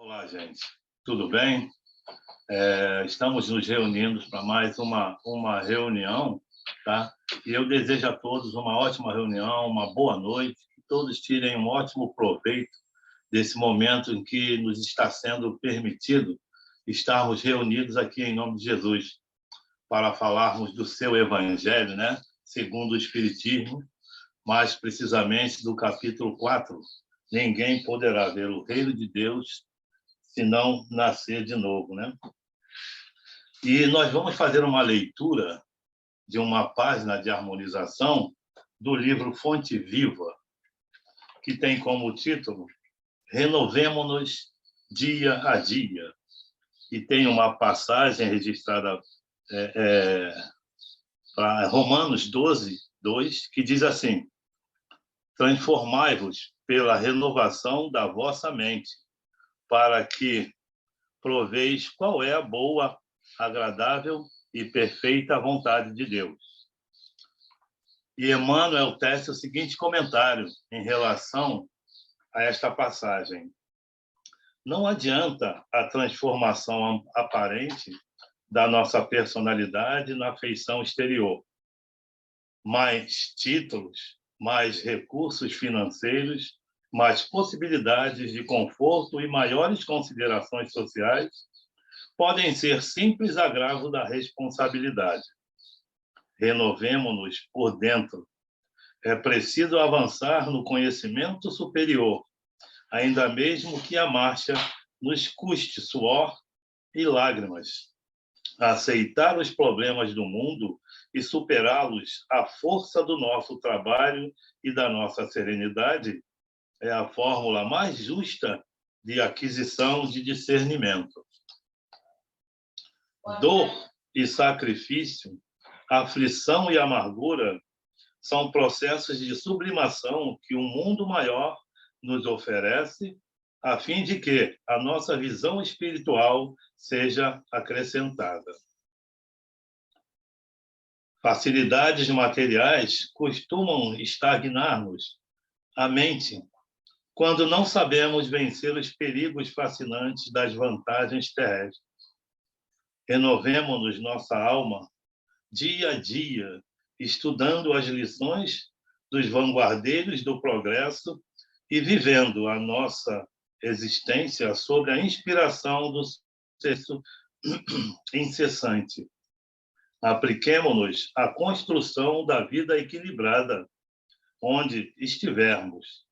Olá, gente. Tudo bem? Estamos nos reunindo para mais uma reunião, tá? E eu desejo a todos uma ótima reunião, uma boa noite, que todos tirem um ótimo proveito desse momento em que nos está sendo permitido estarmos reunidos aqui em nome de Jesus, para falarmos do seu evangelho, né? Segundo o Espiritismo, mais precisamente do capítulo 4. Ninguém poderá ver o reino de Deus se não nascer de novo, né? E nós vamos fazer uma leitura de uma página de harmonização do livro Fonte Viva, que tem como título Renovemo-nos dia a dia. E tem uma passagem registrada para Romanos 12, 2, que diz assim: transformai-vos pela renovação da vossa mente, para que proveis qual é a boa, agradável e perfeita vontade de Deus. E Emmanuel tece o seguinte comentário em relação a esta passagem: não adianta a transformação aparente da nossa personalidade na feição exterior. Mais títulos, mais recursos financeiros, mais possibilidades de conforto e maiores considerações sociais podem ser simples agravo da responsabilidade. Renovemo-nos por dentro. É preciso avançar no conhecimento superior, ainda mesmo que a marcha nos custe suor e lágrimas. Aceitar os problemas do mundo e superá-los à força do nosso trabalho e da nossa serenidade é a fórmula mais justa de aquisição de discernimento. Dor e sacrifício, aflição e amargura são processos de sublimação que o mundo maior nos oferece, a fim de que a nossa visão espiritual seja acrescentada. Facilidades materiais costumam estagnar-nos a mente quando não sabemos vencer os perigos fascinantes das vantagens terrestres. Renovemo-nos nossa alma dia a dia, estudando as lições dos vanguardeiros do progresso e vivendo a nossa existência sob a inspiração do sucesso incessante. Apliquemo-nos à construção da vida equilibrada, onde estivermos,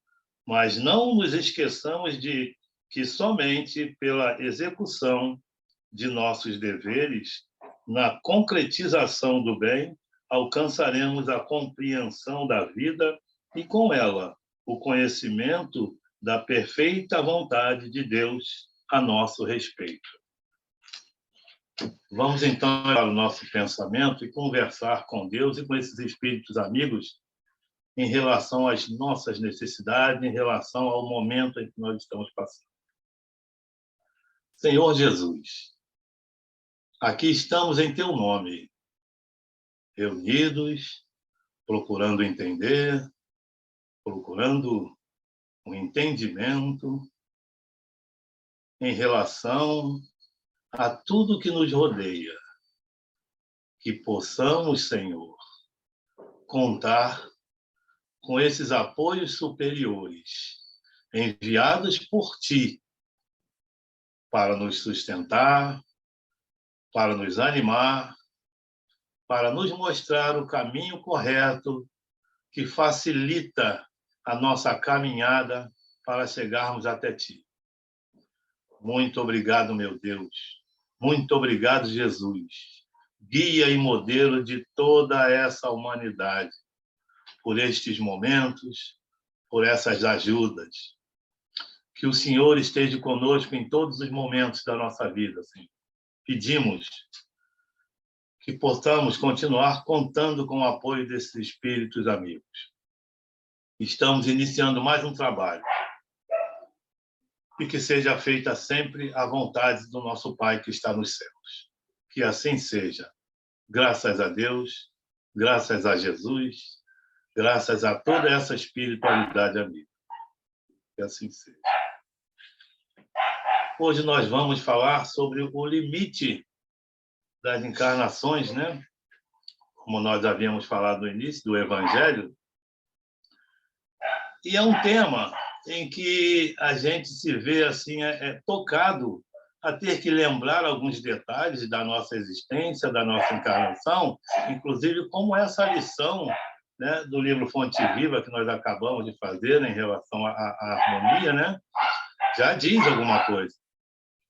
mas não nos esqueçamos de que somente pela execução de nossos deveres, na concretização do bem, alcançaremos a compreensão da vida e, com ela, o conhecimento da perfeita vontade de Deus a nosso respeito. Vamos, então, para o nosso pensamento e conversar com Deus e com esses espíritos amigos em relação às nossas necessidades, em relação ao momento em que nós estamos passando. Senhor Jesus, aqui estamos em Teu nome, reunidos, procurando entender, procurando um entendimento em relação a tudo que nos rodeia, que possamos, Senhor, contar com esses apoios superiores enviados por Ti para nos sustentar, para nos animar, para nos mostrar o caminho correto que facilita a nossa caminhada para chegarmos até Ti. Muito obrigado, meu Deus. Muito obrigado, Jesus, guia e modelo de toda essa humanidade, por estes momentos, por essas ajudas. Que o Senhor esteja conosco em todos os momentos da nossa vida, Senhor. Pedimos que possamos continuar contando com o apoio desses espíritos amigos. Estamos iniciando mais um trabalho. E que seja feita sempre a vontade do nosso Pai que está nos céus. Que assim seja. Graças a Deus, graças a Jesus, graças a toda essa espiritualidade amiga. Que assim seja. Hoje nós vamos falar sobre o limite das encarnações, né? Como nós havíamos falado no início do Evangelho. E é um tema em que a gente se vê assim, tocado a ter que lembrar alguns detalhes da nossa existência, da nossa encarnação, inclusive como essa lição, né, do livro Fonte Viva, que nós acabamos de fazer, né, em relação à harmonia, né, já diz alguma coisa,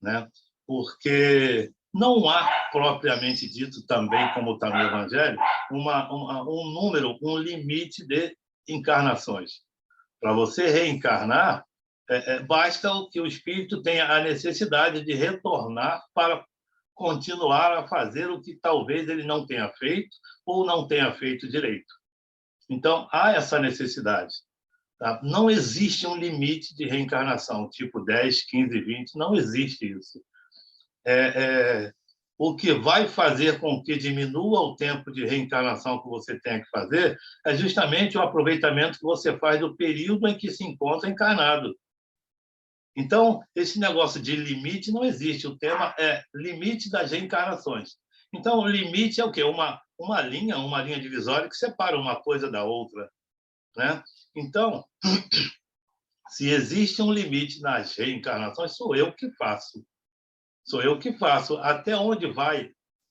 né? Porque não há, propriamente dito, também, como está no Evangelho, um número, um limite de encarnações. Para você reencarnar, basta que o espírito tenha a necessidade de retornar para continuar a fazer o que talvez ele não tenha feito ou não tenha feito direito. Então, há essa necessidade. Tá? Não existe um limite de reencarnação, tipo 10, 15, 20, não existe isso. O que vai fazer com que diminua o tempo de reencarnação que você tem que fazer é justamente o aproveitamento que você faz do período em que se encontra encarnado. Então, esse negócio de limite não existe. O tema é limite das reencarnações. Então, o limite é o quê? Uma linha divisória que separa uma coisa da outra, né? Então, se existe um limite nas reencarnações, sou eu que faço. Sou eu que faço. Até onde vai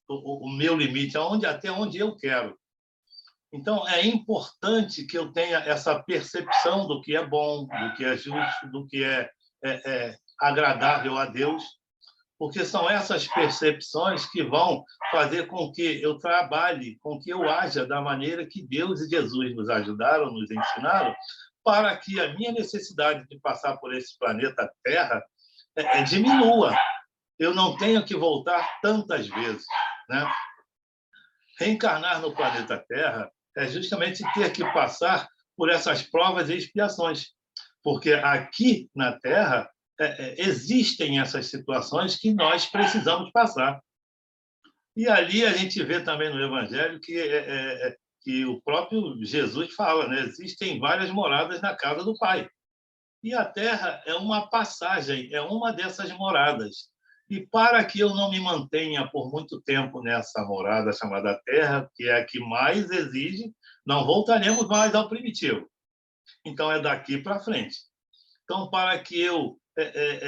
o meu limite? Até onde eu quero. Então, é importante que eu tenha essa percepção do que é bom, do que é justo, do que é agradável a Deus, porque são essas percepções que vão fazer com que eu trabalhe, com que eu haja da maneira que Deus e Jesus nos ajudaram, nos ensinaram, para que a minha necessidade de passar por esse planeta Terra diminua. Eu não tenho que voltar tantas vezes, né? Reencarnar no planeta Terra é justamente ter que passar por essas provas e expiações, porque aqui na Terra existem essas situações que nós precisamos passar. E ali a gente vê também no Evangelho que o próprio Jesus fala, né? Existem várias moradas na casa do Pai. E a Terra é uma passagem, é uma dessas moradas. E para que eu não me mantenha por muito tempo nessa morada chamada Terra, que é a que mais exige, não voltaremos mais ao primitivo. Então, é daqui para frente. Então, para que eu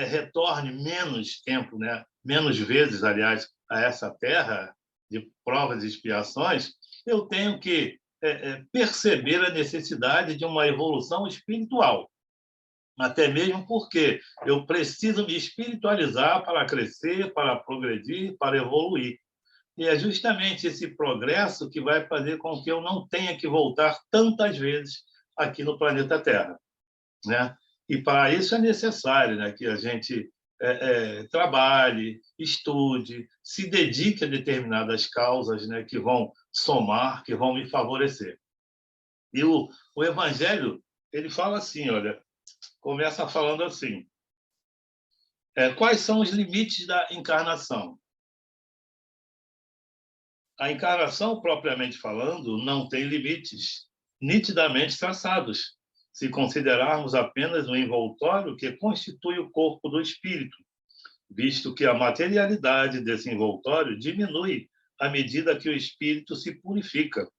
retorne menos tempo, né? Menos vezes, aliás, a essa Terra de provas e expiações, eu tenho que perceber a necessidade de uma evolução espiritual. Até mesmo porque eu preciso me espiritualizar para crescer, para progredir, para evoluir. E é justamente esse progresso que vai fazer com que eu não tenha que voltar tantas vezes aqui no planeta Terra, né? E para isso é necessário, né, que a gente trabalhe, estude, se dedique a determinadas causas, né, que vão somar, que vão me favorecer. E o Evangelho, ele fala assim, olha, começa falando assim, quais são os limites da encarnação? A encarnação, propriamente falando, não tem limites nitidamente traçados, se considerarmos apenas o envoltório que constitui o corpo do espírito, visto que a materialidade desse envoltório diminui à medida que o espírito se purifica.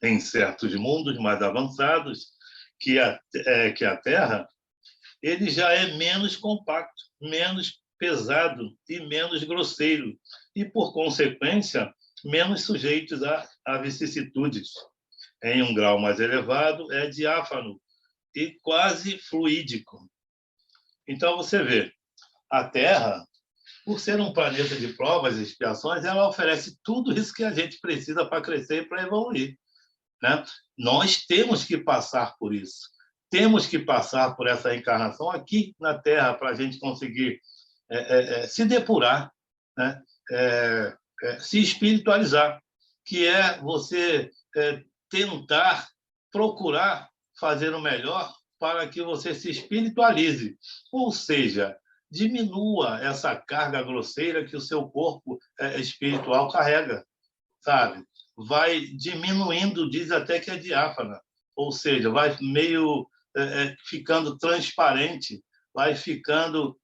Em certos mundos mais avançados que a Terra, ele já é menos compacto, menos pesado e menos grosseiro, e, por consequência, menos sujeitos a vicissitudes. Em um grau mais elevado, é diáfano e quase fluídico. Então, você vê, a Terra, por ser um planeta de provas e expiações, ela oferece tudo isso que a gente precisa para crescer e para evoluir, né? Nós temos que passar por isso. Temos que passar por essa encarnação aqui na Terra para a gente conseguir se depurar, né? Se espiritualizar, que é você tentar procurar fazer o melhor para que você se espiritualize, ou seja, diminua essa carga grosseira que o seu corpo espiritual carrega, sabe? Vai diminuindo, diz até que é diáfana, ou seja, vai meio ficando transparente, vai ficando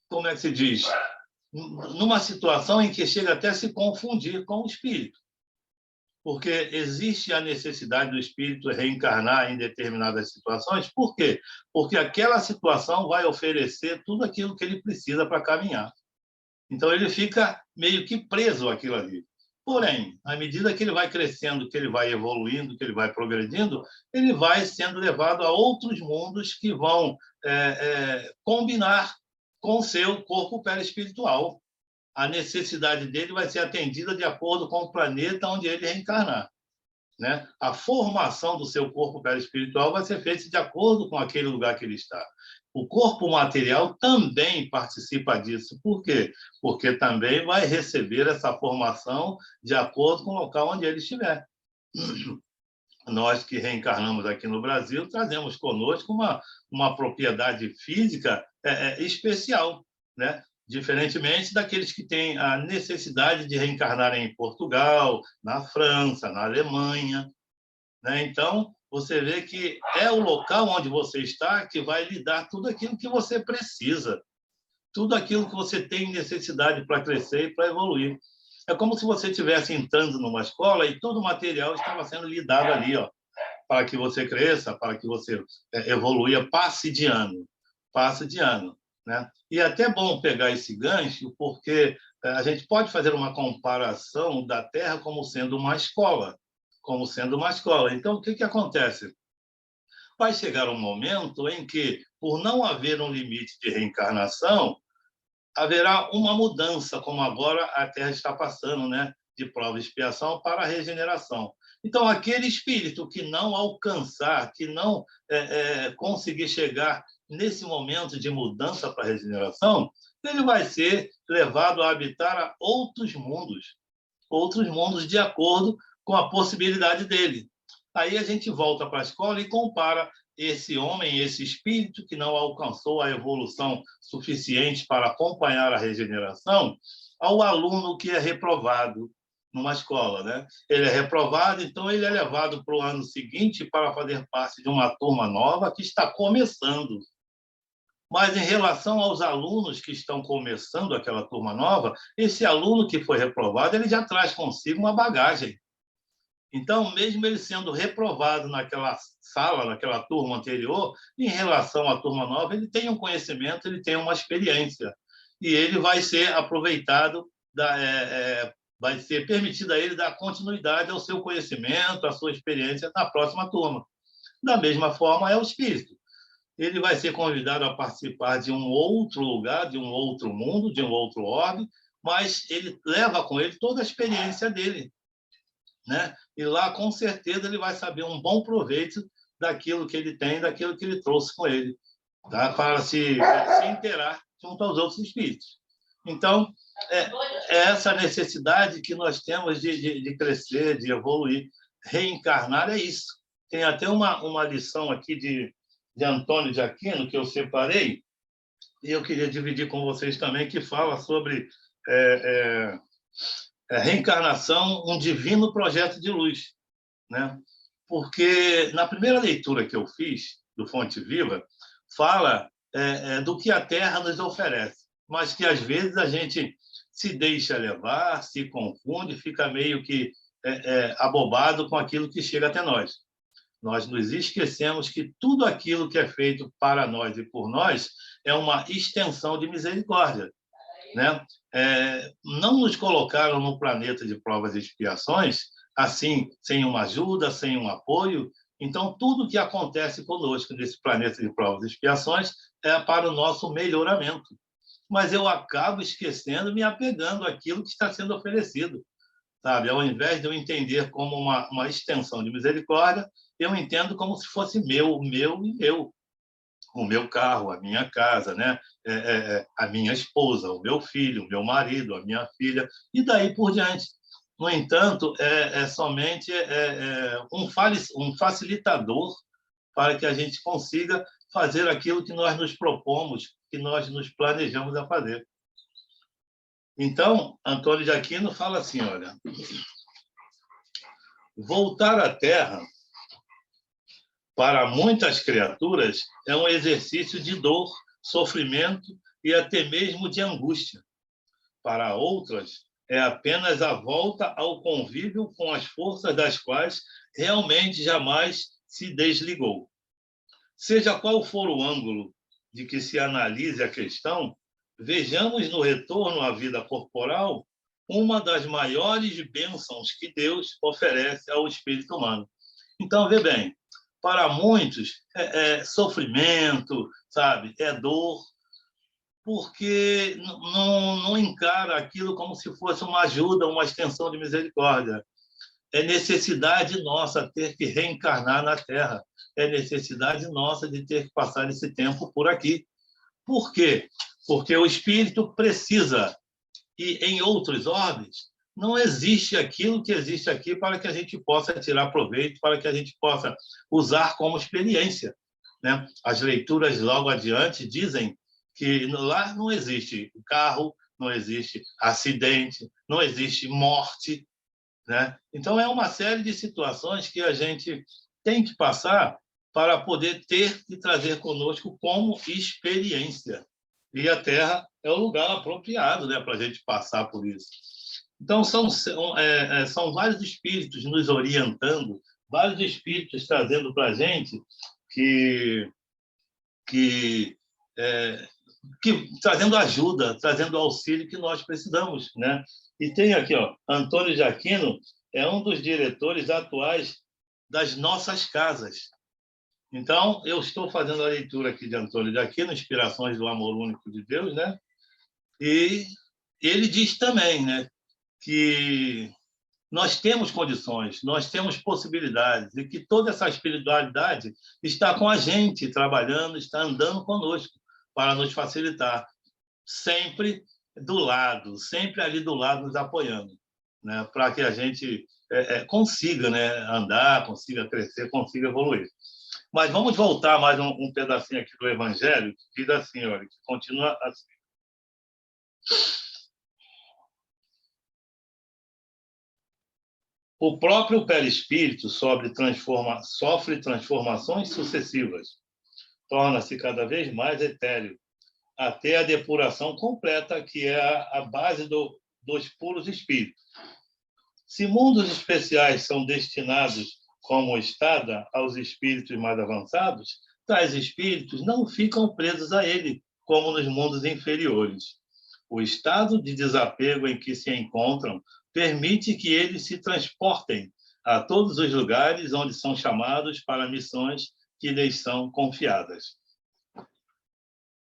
como é que se diz? Numa situação em que chega até a se confundir com o espírito. Porque existe a necessidade do espírito reencarnar em determinadas situações. Por quê? Porque aquela situação vai oferecer tudo aquilo que ele precisa para caminhar. Então, ele fica meio que preso àquilo ali. Porém, à medida que ele vai crescendo, que ele vai evoluindo, que ele vai progredindo, ele vai sendo levado a outros mundos que vão combinar com o seu corpo perispiritual. A necessidade dele vai ser atendida de acordo com o planeta onde ele reencarnar. Né? A formação do seu corpo perispiritual vai ser feita de acordo com aquele lugar que ele está. O corpo material também participa disso. Por quê? Porque também vai receber essa formação de acordo com o local onde ele estiver. Nós que reencarnamos aqui no Brasil trazemos conosco uma propriedade física especial, né? Diferentemente daqueles que têm a necessidade de reencarnar em Portugal, na França, na Alemanha. Né? Então, você vê que é o local onde você está que vai lhe dar tudo aquilo que você precisa, tudo aquilo que você tem necessidade para crescer e para evoluir. É como se você estivesse entrando numa escola e todo o material estava sendo lhe dado ali, ó, para que você cresça, para que você evolua, passe de ano. Né? E é até bom pegar esse gancho, porque a gente pode fazer uma comparação da Terra como sendo uma escola. Então, o que acontece? Vai chegar um momento em que, por não haver um limite de reencarnação, haverá uma mudança, como agora a Terra está passando, né? De prova e expiação para a regeneração. Então, aquele espírito que não alcançar, que não conseguir chegar nesse momento de mudança para a regeneração, ele vai ser levado a habitar outros mundos de acordo com a possibilidade dele. Aí a gente volta para a escola e compara esse homem, esse espírito que não alcançou a evolução suficiente para acompanhar a regeneração, ao aluno que é reprovado numa escola, né? Ele é reprovado, então ele é levado para o ano seguinte para fazer parte de uma turma nova que está começando. Mas, em relação aos alunos que estão começando aquela turma nova, esse aluno que foi reprovado, ele já traz consigo uma bagagem. Então, mesmo ele sendo reprovado naquela sala, naquela turma anterior, em relação à turma nova, ele tem um conhecimento, ele tem uma experiência. E ele vai ser aproveitado, vai ser permitido a ele dar continuidade ao seu conhecimento, à sua experiência na próxima turma. Da mesma forma, é o espírito. Ele vai ser convidado a participar de um outro lugar, de um outro mundo, de um outro orbe, mas ele leva com ele toda a experiência dele. Né? E lá, com certeza, ele vai saber um bom proveito daquilo que ele tem, daquilo que ele trouxe com ele, tá? Para se inteirar junto aos outros espíritos. Então, é essa necessidade que nós temos de crescer, de evoluir. Reencarnar é isso. Tem até uma lição aqui de Antônio de Aquino, que eu separei, e eu queria dividir com vocês também, que fala sobre reencarnação, um divino projeto de luz. Né? Porque, na primeira leitura que eu fiz, do Fonte Viva, fala do que a Terra nos oferece, mas que, às vezes, a gente se deixa levar, se confunde, fica meio que abobado com aquilo que chega até nós. Nós nos esquecemos que tudo aquilo que é feito para nós e por nós é uma extensão de misericórdia. Né? Não nos colocaram no planeta de provas e expiações assim, sem uma ajuda, sem um apoio. Então, tudo que acontece conosco nesse planeta de provas e expiações é para o nosso melhoramento. Mas eu acabo esquecendo, me apegando àquilo que está sendo oferecido. Sabe? Ao invés de eu entender como uma extensão de misericórdia, eu entendo como se fosse meu e meu. O meu carro, a minha casa, né? A minha esposa, o meu filho, o meu marido, a minha filha, e daí por diante. No entanto, é somente um facilitador para que a gente consiga fazer aquilo que nós nos propomos, que nós nos planejamos a fazer. Então, Antônio de Aquino fala assim, olha, voltar à Terra Para muitas criaturas, é um exercício de dor, sofrimento e até mesmo de angústia. Para outras, é apenas a volta ao convívio com as forças das quais realmente jamais se desligou. Seja qual for o ângulo de que se analise a questão, vejamos no retorno à vida corporal uma das maiores bênçãos que Deus oferece ao espírito humano. Então, vê bem, para muitos é sofrimento, sabe? É dor, porque não encara aquilo como se fosse uma ajuda, uma extensão de misericórdia. É necessidade nossa ter que reencarnar na Terra. É necessidade nossa de ter que passar esse tempo por aqui. Por quê? Porque o espírito precisa, e em outros orbes, não existe aquilo que existe aqui para que a gente possa tirar proveito, para que a gente possa usar como experiência, né? As leituras logo adiante dizem que lá não existe carro, não existe acidente, não existe morte, né? Então, é uma série de situações que a gente tem que passar para poder ter e trazer conosco como experiência. E a Terra é o lugar apropriado, né, para a gente passar por isso. Então, são vários espíritos nos orientando, vários espíritos trazendo para a gente que, é, trazendo ajuda, trazendo auxílio que nós precisamos, né? E tem aqui, ó, Antônio de Aquino é um dos diretores atuais das nossas casas. Então, eu estou fazendo a leitura aqui de Antônio de Aquino, Inspirações do Amor Único de Deus, né? E ele diz também, né, que nós temos condições, nós temos possibilidades e que toda essa espiritualidade está com a gente, trabalhando, está andando conosco para nos facilitar, sempre do lado, sempre ali do lado nos apoiando, né, para que a gente consiga, né, andar, consiga crescer, consiga evoluir. Mas vamos voltar mais um pedacinho aqui do Evangelho, que diz assim, olha, que continua assim. O próprio perispírito sofre transformações sucessivas, torna-se cada vez mais etéreo, até a depuração completa, que é a base dos puros espíritos. Se mundos especiais são destinados como estada aos espíritos mais avançados, tais espíritos não ficam presos a ele, como nos mundos inferiores. O estado de desapego em que se encontram permite que eles se transportem a todos os lugares onde são chamados para missões que lhes são confiadas.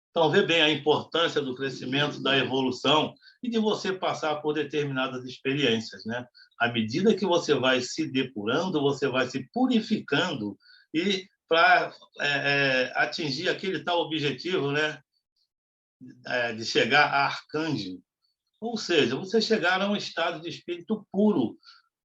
Então, vê bem a importância do crescimento, da evolução e de você passar por determinadas experiências, né? À medida que você vai se depurando, você vai se purificando e para atingir aquele tal objetivo, né? De chegar a arcanjo. Ou seja, você chegar a um estado de espírito puro.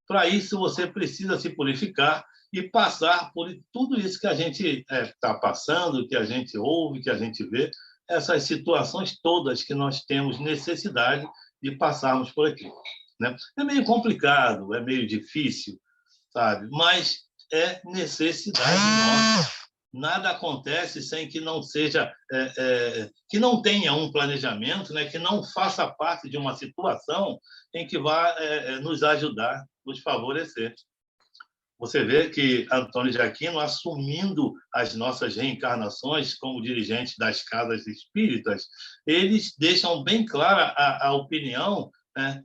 Para isso, você precisa se purificar e passar por tudo isso que a gente está passando, que a gente ouve, que a gente vê, essas situações todas que nós temos necessidade de passarmos por aqui, né? É meio complicado, é meio difícil, sabe? Mas é necessidade nossa. Nada acontece sem que não seja, que não tenha um planejamento, né? Que não faça parte de uma situação em que vá nos ajudar, nos favorecer. Você vê que Antônio de Aquino, assumindo as nossas reencarnações como dirigente das casas espíritas, eles deixam bem clara a opinião, né,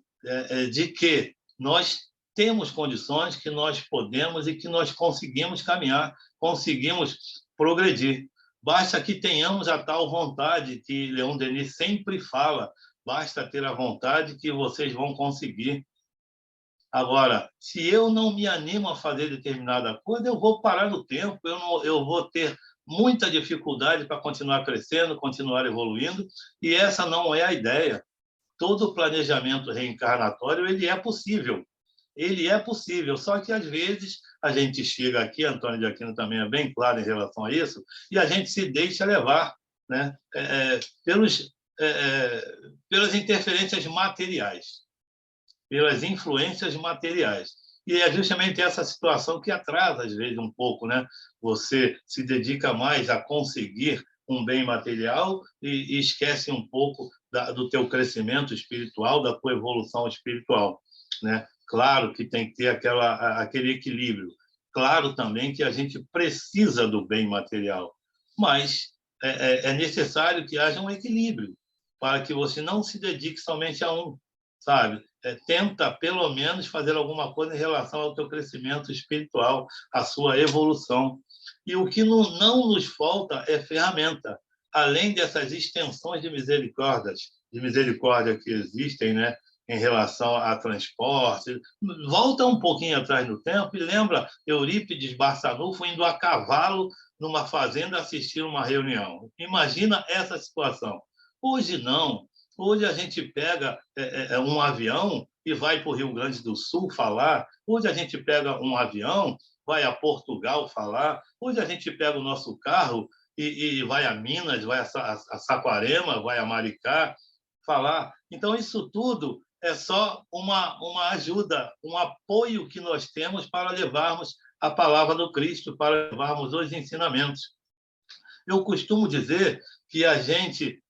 de que nós temos condições, que nós podemos e que nós conseguimos caminhar, conseguimos progredir. Basta que tenhamos a tal vontade que Leon Denis sempre fala, basta ter a vontade que vocês vão conseguir. Agora, se eu não me animo a fazer determinada coisa, eu vou parar no tempo, eu vou ter muita dificuldade para continuar crescendo, continuar evoluindo, e essa não é a ideia. Todo planejamento reencarnatório ele é possível. Ele é possível, só que às vezes a gente chega aqui, Antônio de Aquino também é bem claro em relação a isso, e a gente se deixa levar, né, pelas interferências materiais, pelas influências materiais. E é justamente essa situação que atrasa, às vezes, um pouco, né? Você se dedica mais a conseguir um bem material e esquece um pouco do teu crescimento espiritual, da tua evolução espiritual, né? Claro que tem que ter aquele equilíbrio. Claro também que a gente precisa do bem material, mas é necessário que haja um equilíbrio para que você não se dedique somente a um, sabe? Tenta, pelo menos, fazer alguma coisa em relação ao teu crescimento espiritual, à sua evolução. E o que não nos falta é ferramenta. Além dessas extensões de misericórdia que existem, né, em relação a transporte. Volta um pouquinho atrás no tempo e lembra Eurípides Barçanufo indo a cavalo numa fazenda assistir uma reunião. Imagina essa situação. Hoje não. Hoje a gente pega um avião e vai para o Rio Grande do Sul falar. Hoje a gente pega um avião, vai a Portugal falar. Hoje a gente pega o nosso carro e vai a Minas, vai a Saquarema, vai a Maricá falar. Então, isso tudo é só uma ajuda, um apoio que nós temos para levarmos a palavra do Cristo, para levarmos os ensinamentos. Eu costumo dizer que a gente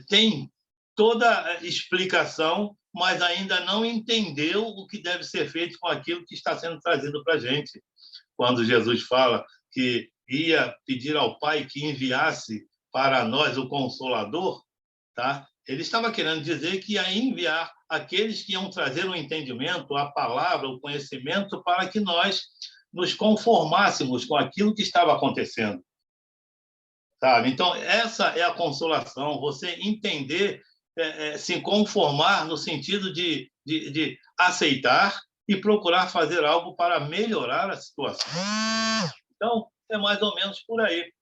tem toda a explicação, mas ainda não entendeu o que deve ser feito com aquilo que está sendo trazido para a gente. Quando Jesus fala que ia pedir ao Pai que enviasse para nós o Consolador, tá? Ele estava querendo dizer que ia enviar aqueles que iam trazer o entendimento, a palavra, o conhecimento, para que nós nos conformássemos com aquilo que estava acontecendo. Sabe? Então, essa é a consolação, você entender, se conformar no sentido de aceitar e procurar fazer algo para melhorar a situação. Então, é mais ou menos por aí.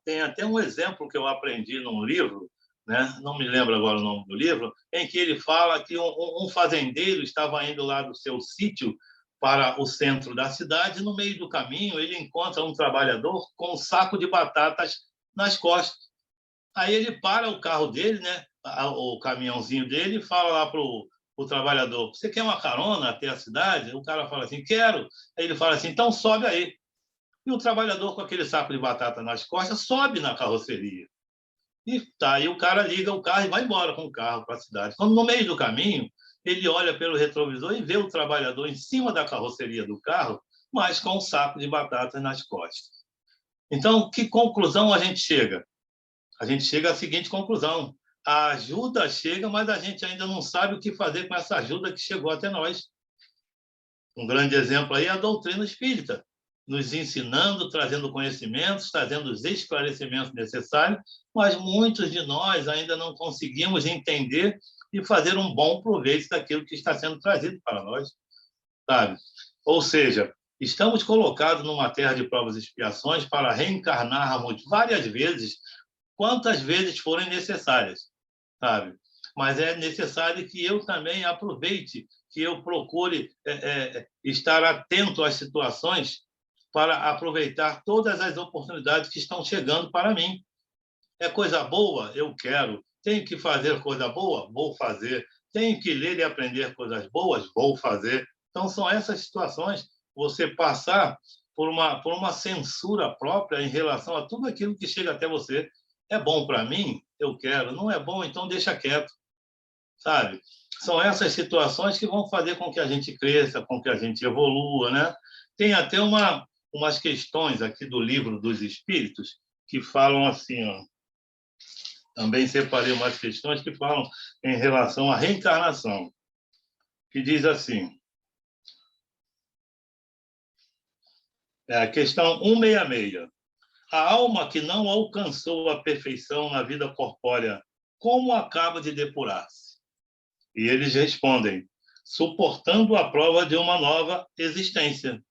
Tem até um exemplo que eu aprendi num livro, né? Não me lembro agora o nome do livro, em que ele fala que um fazendeiro estava indo lá do seu sítio para o centro da cidade, e no meio do caminho ele encontra um trabalhador com um saco de batatas nas costas. Aí ele para o carro dele, né? O caminhãozinho dele, e fala lá para o trabalhador: você quer uma carona até a cidade? O cara fala assim: quero. Aí ele fala assim: então sobe aí. E o trabalhador, com aquele saco de batata nas costas, sobe na carroceria. E tá, e o cara liga o carro e vai embora com o carro para a cidade. Quando no meio do caminho, ele olha pelo retrovisor e vê o trabalhador em cima da carroceria do carro, mas com um saco de batatas nas costas. Então, que conclusão a gente chega? A gente chega à seguinte conclusão: a ajuda chega, mas a gente ainda não sabe o que fazer com essa ajuda que chegou até nós. Um grande exemplo aí é a doutrina espírita, nos ensinando, trazendo conhecimentos, trazendo os esclarecimentos necessários, mas muitos de nós ainda não conseguimos entender e fazer um bom proveito daquilo que está sendo trazido para nós, sabe? Ou seja, estamos colocados numa terra de provas e expiações para reencarnarmos várias vezes, quantas vezes forem necessárias, sabe? Mas é necessário que eu também aproveite, que eu procure estar atento às situações para aproveitar todas as oportunidades que estão chegando para mim. É coisa boa? Eu quero. Tenho que fazer coisa boa? Vou fazer. Tenho que ler e aprender coisas boas? Vou fazer. Então, são essas situações, você passar por uma censura própria em relação a tudo aquilo que chega até você. É bom para mim? Eu quero. Não é bom? Então deixa quieto, sabe? São essas situações que vão fazer com que a gente cresça, com que a gente evolua, né? Tem até umas questões aqui do Livro dos Espíritos que falam assim, ó. Também separei umas questões que falam em relação à reencarnação, que diz assim, a questão 166. A alma que não alcançou a perfeição na vida corpórea, como acaba de depurar-se? E eles respondem: suportando a prova de uma nova existência.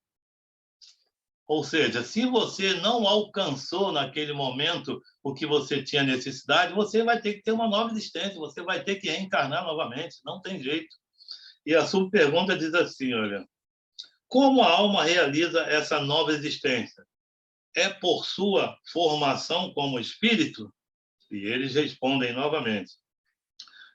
Ou seja, se você não alcançou naquele momento o que você tinha necessidade, você vai ter que ter uma nova existência, você vai ter que reencarnar novamente, não tem jeito. E a subpergunta diz assim, olha: como a alma realiza essa nova existência? É por sua formação como espírito? E eles respondem novamente: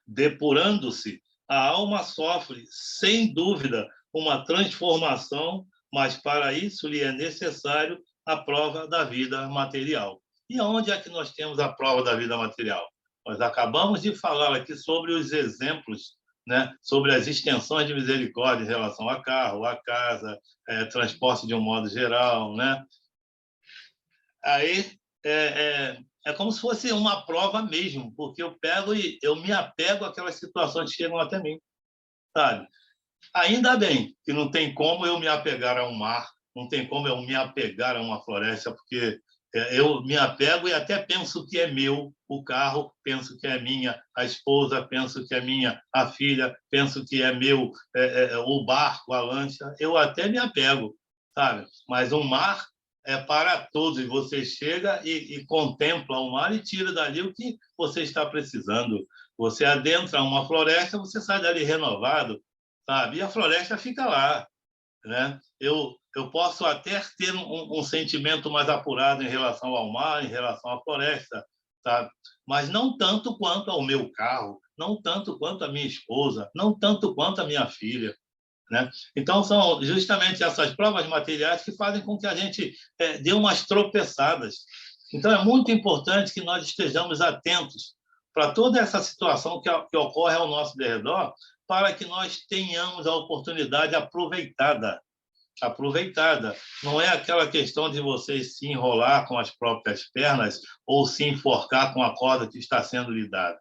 depurando-se, a alma sofre, sem dúvida, uma transformação, mas para isso lhe é necessário a prova da vida material. E onde é que nós temos a prova da vida material? Nós acabamos de falar aqui sobre os exemplos, né, sobre as extensões de misericórdia em relação a carro, a casa, transporte de um modo geral, né? Aí é como se fosse uma prova mesmo, porque eu pego e eu me apego àquelas situações que chegam até mim, sabe? Ainda bem que não tem como eu me apegar a um mar, não tem como eu me apegar a uma floresta, porque eu me apego e até penso que é meu o carro, penso que é minha a esposa, penso que é minha a filha, penso que é meu o barco, a lancha, eu até me apego, sabe? Mas o mar é para todos, você chega e contempla o mar e tira dali o que você está precisando. Você adentra uma floresta, você sai dali renovado, sabe? E a floresta fica lá, né? Eu posso até ter um sentimento mais apurado em relação ao mar, em relação à floresta, sabe? Mas não tanto quanto ao meu carro, não tanto quanto a minha esposa, não tanto quanto a minha filha, né? Então, são justamente essas provas materiais que fazem com que a gente dê umas tropeçadas. Então, é muito importante que nós estejamos atentos para toda essa situação que ocorre ao nosso redor, para que nós tenhamos a oportunidade aproveitada. Aproveitada. Não é aquela questão de você se enrolar com as próprias pernas ou se enforcar com a corda que está sendo lhe dada.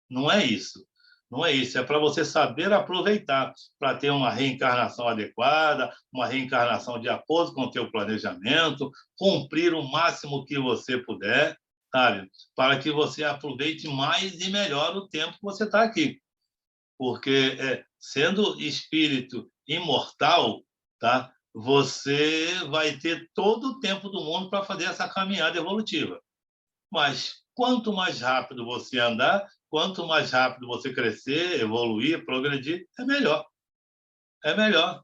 Não é isso. Não é isso. É para você saber aproveitar, para ter uma reencarnação adequada, uma reencarnação de acordo com o teu planejamento, cumprir o máximo que você puder, sabe? Para que você aproveite mais e melhor o tempo que você está aqui. Porque, sendo espírito imortal, tá? Você vai ter todo o tempo do mundo para fazer essa caminhada evolutiva. Mas quanto mais rápido você andar, quanto mais rápido você crescer, evoluir, progredir, é melhor. É melhor.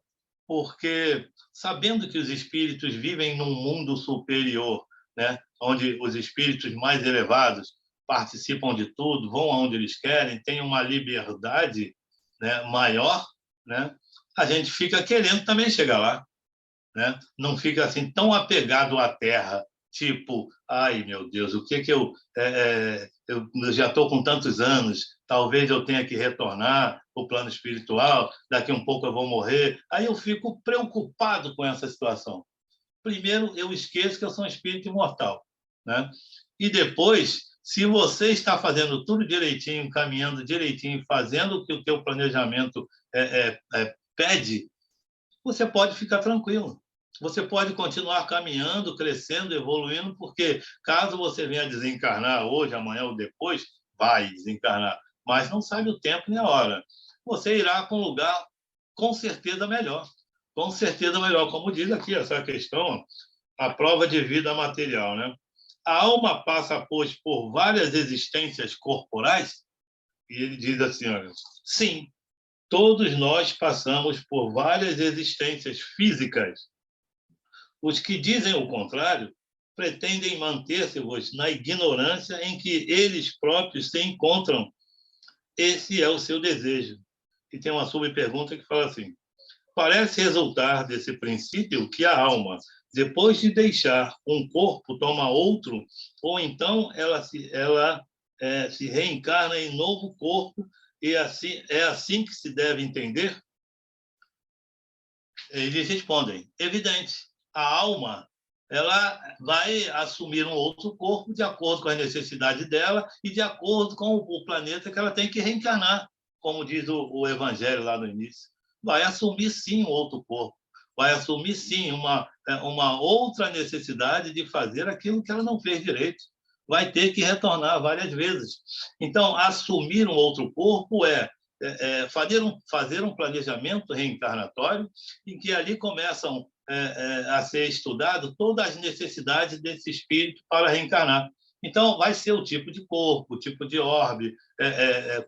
Porque sabendo que os espíritos vivem num mundo superior, né, onde os espíritos mais elevados participam de tudo, vão aonde eles querem, têm uma liberdade, né, maior, né, a gente fica querendo também chegar lá, né? Não fica assim tão apegado à terra, tipo, ai meu Deus, o que eu já estou com tantos anos, talvez eu tenha que retornar para o plano espiritual, daqui um pouco eu vou morrer. Aí eu fico preocupado com essa situação. Primeiro, eu esqueço que eu sou um espírito imortal, né? E depois, se você está fazendo tudo direitinho, caminhando direitinho, fazendo o que o teu planejamento pede, você pode ficar tranquilo. Você pode continuar caminhando, crescendo, evoluindo, porque caso você venha desencarnar hoje, amanhã ou depois, vai desencarnar, mas não sabe o tempo nem a hora. Você irá para um lugar com certeza melhor. Com certeza melhor. Como diz aqui essa questão, a prova de vida material, né? A alma passa, pois, por várias existências corporais, e ele diz assim, olha, sim, todos nós passamos por várias existências físicas. Os que dizem o contrário pretendem manter-se na ignorância em que eles próprios se encontram. Esse é o seu desejo. E tem uma subpergunta que fala assim: parece resultar desse princípio que a alma, depois de deixar um corpo, toma outro, ou então ela se reencarna em novo corpo, e assim é assim que se deve entender? Eles respondem: evidente, a alma ela vai assumir um outro corpo de acordo com a necessidade dela e de acordo com o planeta que ela tem que reencarnar, como diz o Evangelho lá no início. Vai assumir sim um outro corpo, vai assumir sim uma outra necessidade de fazer aquilo que ela não fez direito. Vai ter que retornar várias vezes. Então, assumir um outro corpo fazer um planejamento reencarnatório em que ali começam a ser estudado todas as necessidades desse espírito para reencarnar. Então, vai ser o tipo de corpo, o tipo de orbe,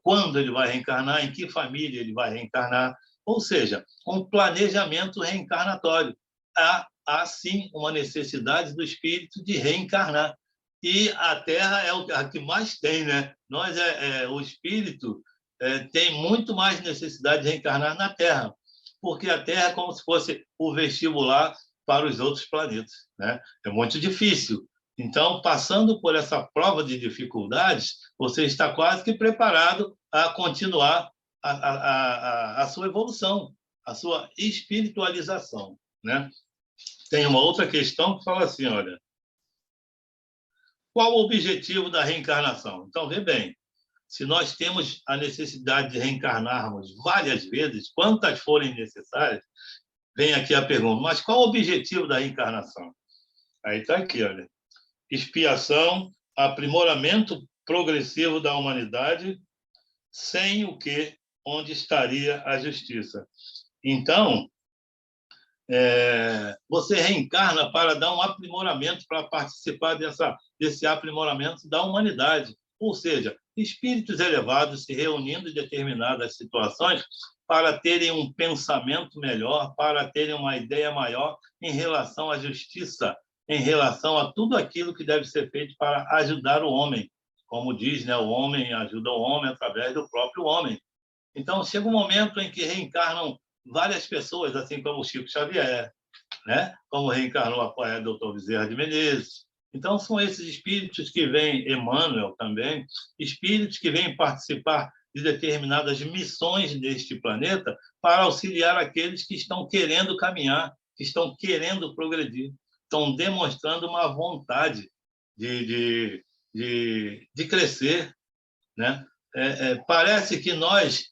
quando ele vai reencarnar, em que família ele vai reencarnar, ou seja, um planejamento reencarnatório. Há sim uma necessidade do espírito de reencarnar. E a Terra é a que mais tem, né? O espírito tem muito mais necessidade de reencarnar na Terra. porque a Terra é como se fosse o vestibular para os outros planetas, né? É muito difícil. Então, passando por essa prova de dificuldades, você está quase que preparado a continuar a sua evolução, a sua espiritualização, né? Tem uma outra questão que fala assim, olha, qual o objetivo da reencarnação? Então, vê bem, se nós temos a necessidade de reencarnarmos várias vezes, quantas forem necessárias, vem aqui a pergunta, mas qual o objetivo da reencarnação? Aí está aqui, olha, expiação, aprimoramento progressivo da humanidade, sem o que, onde estaria a justiça? Então, você reencarna para dar um aprimoramento, para participar desse aprimoramento da humanidade. Ou seja, espíritos elevados se reunindo em determinadas situações para terem um pensamento melhor, para terem uma ideia maior em relação à justiça, em relação a tudo aquilo que deve ser feito para ajudar o homem. Como diz, né, o homem ajuda o homem através do próprio homem. Então, chega um momento em que reencarnam várias pessoas, assim como o Chico Xavier, né? Como reencarnou a poeta Dr. Bezerra de Menezes. Então, são esses espíritos que vêm, Emmanuel também, espíritos que vêm participar de determinadas missões deste planeta para auxiliar aqueles que estão querendo caminhar, que estão querendo progredir, estão demonstrando uma vontade de crescer, né? Parece que nós,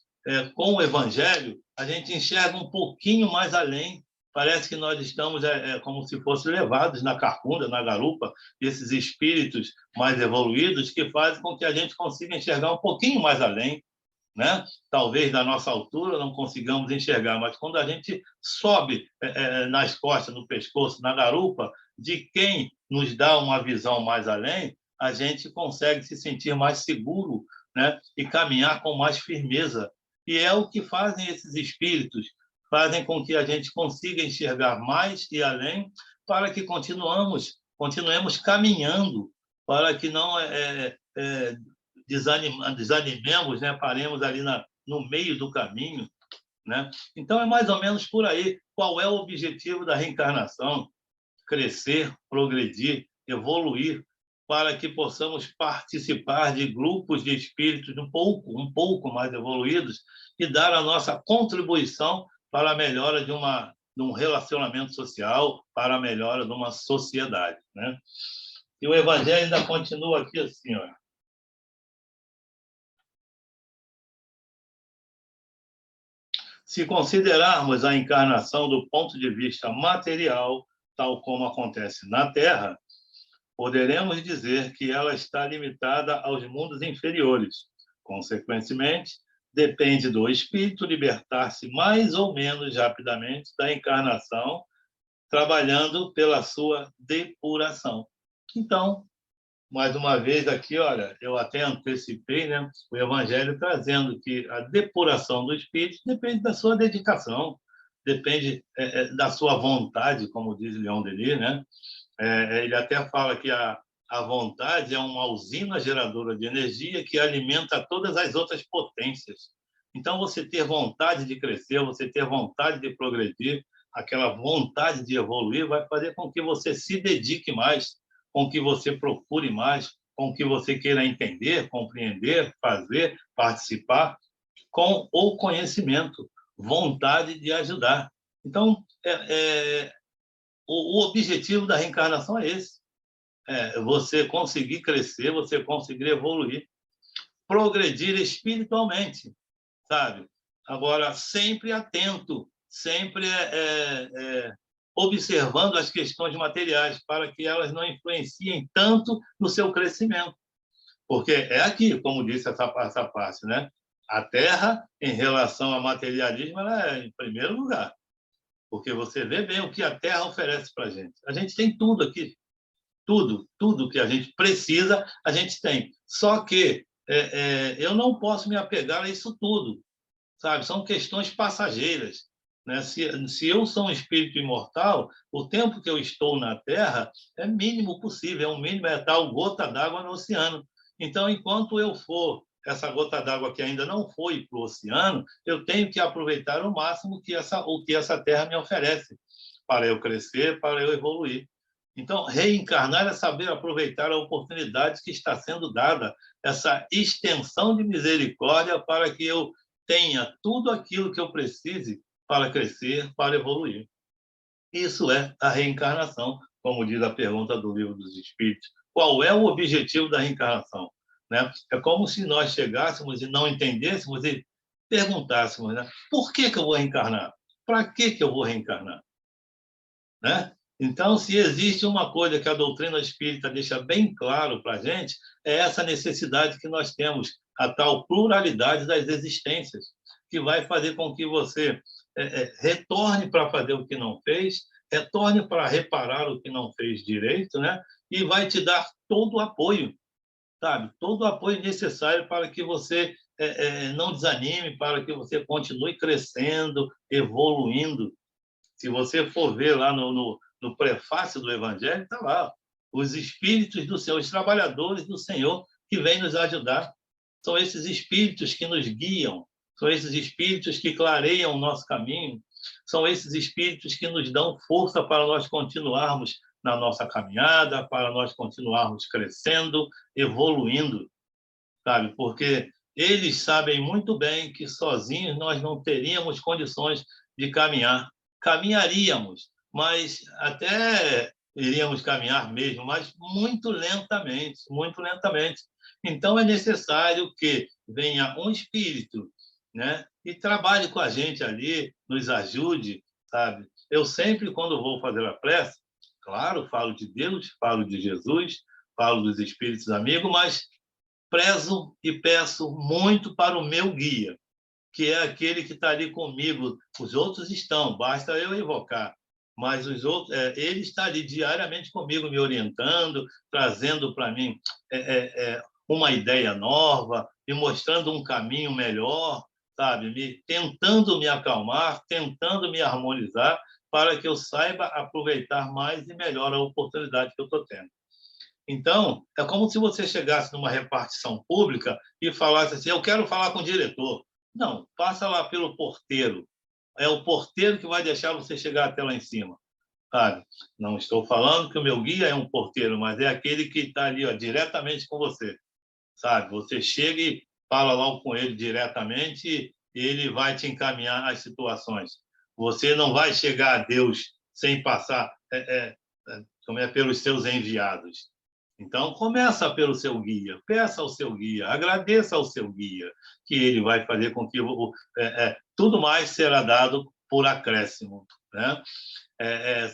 com o Evangelho, a gente enxerga um pouquinho mais além. Parece que nós estamos como se fossem levados na carcunda, na garupa, desses espíritos mais evoluídos que fazem com que a gente consiga enxergar um pouquinho mais além, né? Talvez da nossa altura não consigamos enxergar, mas quando a gente sobe nas costas, no pescoço, na garupa, de quem nos dá uma visão mais além, a gente consegue se sentir mais seguro, né? E caminhar com mais firmeza. E é o que fazem esses espíritos, fazem com que a gente consiga enxergar mais e além, para que continuemos caminhando, para que não desanimemos, né? Paremos ali no meio do caminho, né? Então, é mais ou menos por aí. Qual é o objetivo da reencarnação? Crescer, progredir, evoluir, para que possamos participar de grupos de espíritos um pouco mais evoluídos e dar a nossa contribuição para a melhora de um relacionamento social, para a melhora de uma sociedade, né? E o Evangelho ainda continua aqui assim, ó. Se considerarmos a encarnação do ponto de vista material, tal como acontece na Terra, poderemos dizer que ela está limitada aos mundos inferiores. Consequentemente, depende do espírito libertar-se mais ou menos rapidamente da encarnação, trabalhando pela sua depuração. Então, mais uma vez aqui, olha, eu até antecipei, né, o Evangelho trazendo que a depuração do espírito depende da sua dedicação, depende da sua vontade, como diz Leon Denis, né? Ele até fala que a vontade é uma usina geradora de energia que alimenta todas as outras potências. Então, você ter vontade de crescer, você ter vontade de progredir, aquela vontade de evoluir, vai fazer com que você se dedique mais, com que você procure mais, com que você queira entender, compreender, fazer, participar, com o conhecimento, vontade de ajudar. Então, o objetivo da reencarnação é esse. Você conseguir crescer, você conseguir evoluir, progredir espiritualmente, sabe? Agora, sempre atento, sempre observando as questões materiais, para que elas não influenciem tanto no seu crescimento. Porque é aqui, como disse essa parte, né? A Terra, em relação ao materialismo, ela é em primeiro lugar. Porque você vê bem o que a Terra oferece para a gente. A gente tem tudo aqui. Tudo que a gente precisa, a gente tem. Só que eu não posso me apegar a isso tudo, sabe? São questões passageiras, né? Se eu sou um espírito imortal, o tempo que eu estou na Terra é mínimo possível, é o mínimo, é tal gota d'água no oceano. Então, enquanto eu for essa gota d'água que ainda não foi para o oceano, eu tenho que aproveitar o máximo o que essa terra me oferece, para eu crescer, para eu evoluir. Então, reencarnar é saber aproveitar a oportunidade que está sendo dada, essa extensão de misericórdia para que eu tenha tudo aquilo que eu precise para crescer, para evoluir. Isso é a reencarnação, como diz a pergunta do Livro dos Espíritos. Qual é o objetivo da reencarnação? Né? É como se nós chegássemos e não entendêssemos e perguntássemos, né? Por que eu vou reencarnar? Para que eu vou reencarnar? Né? Então, se existe uma coisa que a doutrina espírita deixa bem claro para a gente, é essa necessidade que nós temos, a tal pluralidade das existências, que vai fazer com que você retorne para fazer o que não fez, retorne para reparar o que não fez direito, né? E vai te dar todo o apoio, sabe? Todo o apoio necessário para que você não desanime, para que você continue crescendo, evoluindo. Se você for ver lá no prefácio do Evangelho, está lá, os espíritos do Senhor, os trabalhadores do Senhor que vêm nos ajudar. São esses espíritos que nos guiam, são esses espíritos que clareiam o nosso caminho, são esses espíritos que nos dão força para nós continuarmos na nossa caminhada, para nós continuarmos crescendo, evoluindo, sabe? Porque eles sabem muito bem que sozinhos nós não teríamos condições de caminhar. Caminharíamos, mas até iríamos caminhar mesmo, mas muito lentamente, muito lentamente. Então, é necessário que venha um espírito, né, e trabalhe com a gente ali, nos ajude, sabe? Eu sempre, quando vou fazer a prece, claro, falo de Deus, falo de Jesus, falo dos espíritos amigos, mas prezo e peço muito para o meu guia, que é aquele que está ali comigo. Os outros estão, basta eu invocar. Mas os outros, ele está ali diariamente comigo, me orientando, trazendo para mim uma ideia nova, me mostrando um caminho melhor, sabe? Tentando me acalmar, tentando me harmonizar, para que eu saiba aproveitar mais e melhor a oportunidade que eu estou tendo. Então, é como se você chegasse numa repartição pública e falasse assim: eu quero falar com o diretor. Não, passa lá pelo porteiro. É o porteiro que vai deixar você chegar até lá em cima, sabe? Não estou falando que o meu guia é um porteiro, mas é aquele que está ali, ó, diretamente com você, sabe? Você chega e fala lá com ele diretamente e ele vai te encaminhar as situações. Você não vai chegar a Deus sem passar pelos seus enviados. Então, começa pelo seu guia, peça ao seu guia, agradeça ao seu guia, que ele vai fazer com que tudo mais será dado por acréscimo. Né?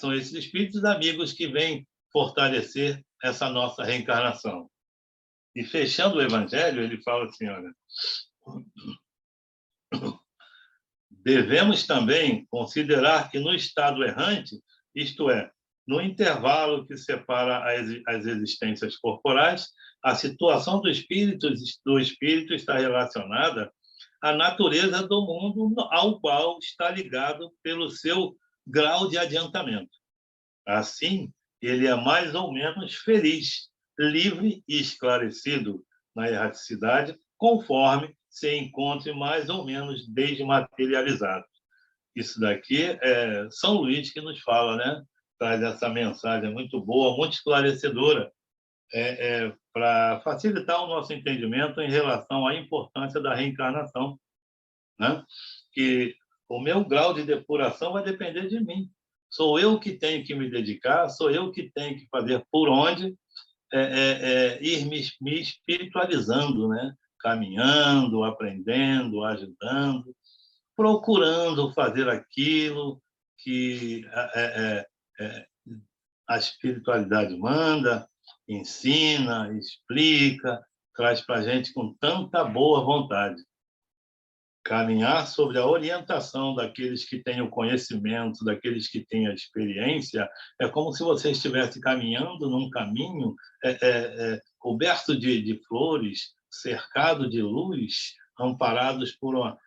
São esses espíritos amigos que vêm fortalecer essa nossa reencarnação. E fechando o Evangelho, ele fala assim, olha, devemos também considerar que no estado errante, isto é, no intervalo que separa as existências corporais, a situação do espírito está relacionada à natureza do mundo ao qual está ligado pelo seu grau de adiantamento. Assim, ele é mais ou menos feliz, livre e esclarecido na erraticidade, conforme se encontre mais ou menos desmaterializado. Isso daqui é São Luís que nos fala, né? Traz essa mensagem muito boa, muito esclarecedora, para facilitar o nosso entendimento em relação à importância da reencarnação, né? Que o meu grau de depuração vai depender de mim. Sou eu que tenho que me dedicar, sou eu que tenho que fazer por onde ir me espiritualizando, né? Caminhando, aprendendo, ajudando, procurando fazer aquilo que a espiritualidade manda, ensina, explica, traz para a gente com tanta boa vontade. Caminhar sobre a orientação daqueles que têm o conhecimento, daqueles que têm a experiência, é como se você estivesse caminhando num caminho coberto de flores, cercado de luz, amparados por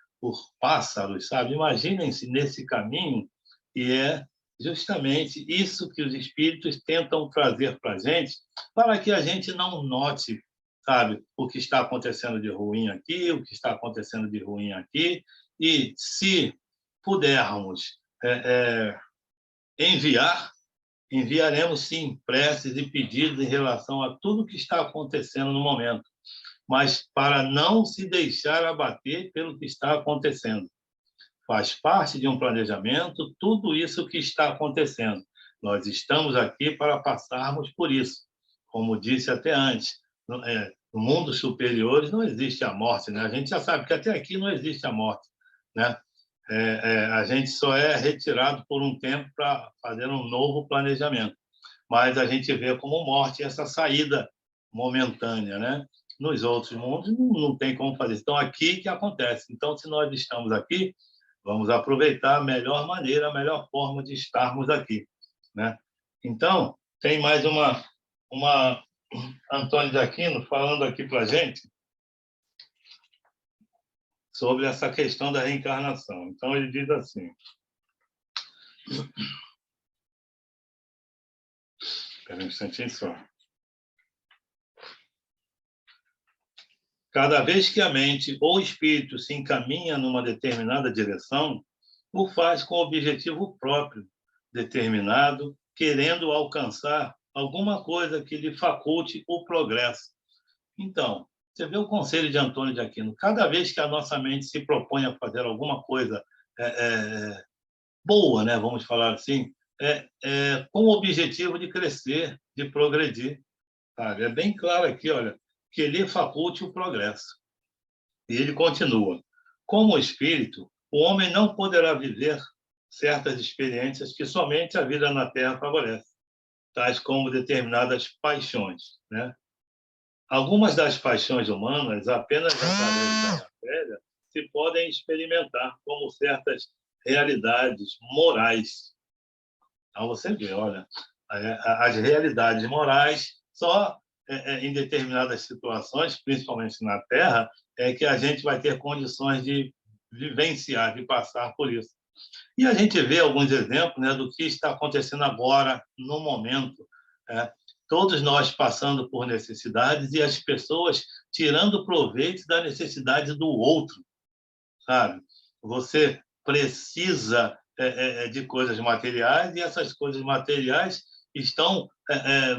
pássaros, sabe? Imaginem-se nesse caminho, e é justamente isso que os espíritos tentam trazer para a gente, para que a gente não note, sabe, o que está acontecendo de ruim aqui, o que está acontecendo de ruim aqui, e se pudermos enviar, enviaremos sim preces e pedidos em relação a tudo que está acontecendo no momento, mas para não se deixar abater pelo que está acontecendo. Faz parte de um planejamento tudo isso que está acontecendo. Nós estamos aqui para passarmos por isso. Como disse até antes, no mundo superiores não existe a morte, né? A gente já sabe que até aqui não existe a morte, né? A gente só é retirado por um tempo para fazer um novo planejamento. Mas a gente vê como morte essa saída momentânea, né? Nos outros mundos não tem como fazer. Então, aqui que acontece. Então, se nós estamos aqui, vamos aproveitar a melhor maneira, a melhor forma de estarmos aqui, né? Então, tem mais uma Antônio de Aquino falando aqui para a gente sobre essa questão da reencarnação. Então, ele diz assim... Espera um instantinho só. Cada vez que a mente ou o espírito se encaminha numa determinada direção, o faz com objetivo próprio, determinado, querendo alcançar alguma coisa que lhe faculte o progresso. Então, você vê o conselho de Antônio de Aquino. Cada vez que a nossa mente se propõe a fazer alguma coisa boa, né, vamos falar assim, com o objetivo de crescer, de progredir. Sabe? É bem claro aqui, olha, que lhe faculte o progresso. E ele continua: como espírito, o homem não poderá viver certas experiências que somente a vida na Terra favorece, tais como determinadas paixões, né? Algumas das paixões humanas, apenas através da matéria, se podem experimentar como certas realidades morais. Então, você vê, olha, as realidades morais só em determinadas situações, principalmente na Terra, é que a gente vai ter condições de vivenciar, de passar por isso. E a gente vê alguns exemplos, né, do que está acontecendo agora, no momento. Todos nós passando por necessidades e as pessoas tirando proveito da necessidade do outro, sabe? Você precisa de coisas materiais e essas coisas materiais estão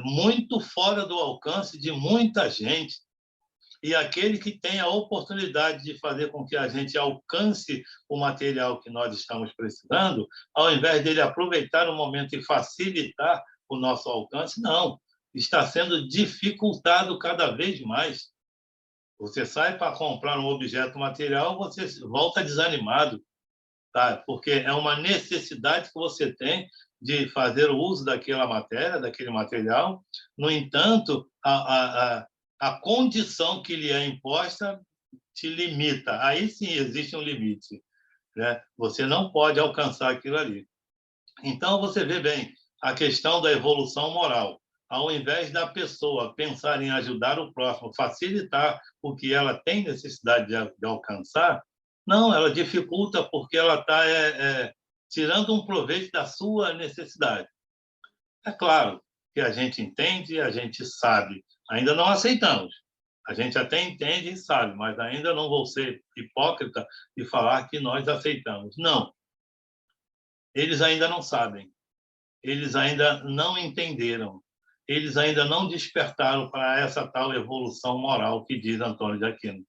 muito fora do alcance de muita gente. E aquele que tem a oportunidade de fazer com que a gente alcance o material que nós estamos precisando, ao invés dele aproveitar o momento e facilitar o nosso alcance, não. Está sendo dificultado cada vez mais. Você sai para comprar um objeto material, você volta desanimado, tá? Porque é uma necessidade que você tem de fazer o uso daquela matéria, daquele material. No entanto, a condição que lhe é imposta te limita. Aí sim existe um limite, né? Você não pode alcançar aquilo ali. Então, você vê bem a questão da evolução moral. Ao invés da pessoa pensar em ajudar o próximo, facilitar o que ela tem necessidade de alcançar, não, ela dificulta porque ela está tirando um proveito da sua necessidade. É claro que a gente entende, a gente sabe, ainda não aceitamos. A gente até entende e sabe, mas ainda não vou ser hipócrita e falar que nós aceitamos. Não. Eles ainda não sabem. Eles ainda não entenderam. Eles ainda não despertaram para essa tal evolução moral que diz Antônio de Aquino,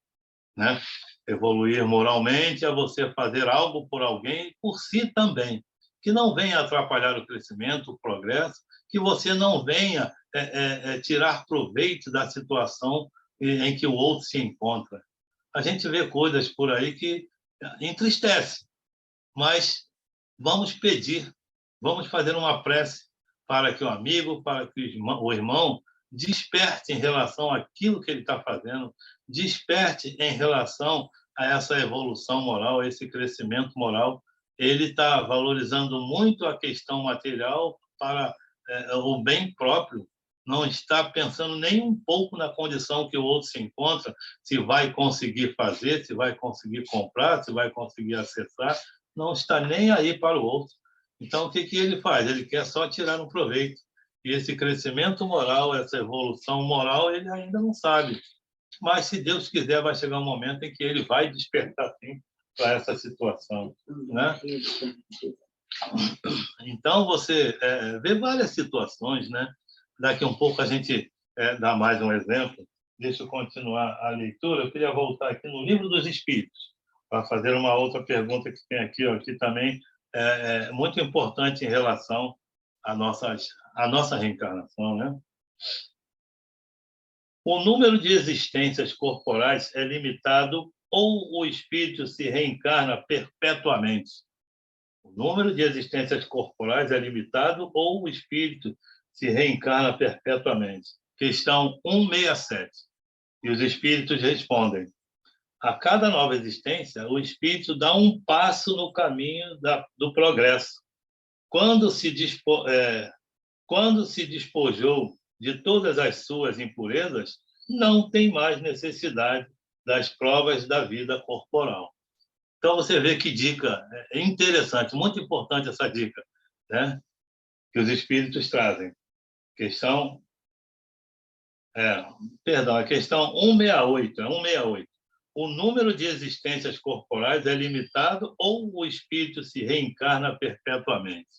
né? Evoluir moralmente é você fazer algo por alguém e por si também, que não venha atrapalhar o crescimento, o progresso, que você não venha tirar proveito da situação em que o outro se encontra. A gente vê coisas por aí que entristece, mas vamos pedir, vamos fazer uma prece para que o amigo, para que o irmão desperte em relação àquilo que ele está fazendo, desperte em relação a essa evolução moral, a esse crescimento moral. Ele está valorizando muito a questão material para o bem próprio, não está pensando nem um pouco na condição que o outro se encontra, se vai conseguir fazer, se vai conseguir comprar, se vai conseguir acessar, não está nem aí para o outro. Então, o que ele faz? Ele quer só tirar um proveito. E esse crescimento moral, essa evolução moral, ele ainda não sabe. mas, se Deus quiser, vai chegar um momento em que ele vai despertar, sim, para essa situação, né? Então, você vê várias situações, né? Daqui um pouco a gente dá mais um exemplo. Deixa eu continuar a leitura. Eu queria voltar aqui no Livro dos Espíritos, para fazer uma outra pergunta que tem aqui, ó, que também é muito importante em relação à nossa reencarnação, né? O número de existências corporais é limitado ou o espírito se reencarna perpetuamente? O número de existências corporais é limitado ou o espírito se reencarna perpetuamente? Questão 167. E os espíritos respondem: a cada nova existência, o espírito dá um passo no caminho do progresso. Quando se, quando se despojou de todas as suas impurezas, não tem mais necessidade das provas da vida corporal. Então, você vê que dica interessante, muito importante essa dica, né? Que os espíritos trazem. Questão, perdão, a questão 168, 168. O número de existências corporais é limitado ou o espírito se reencarna perpetuamente?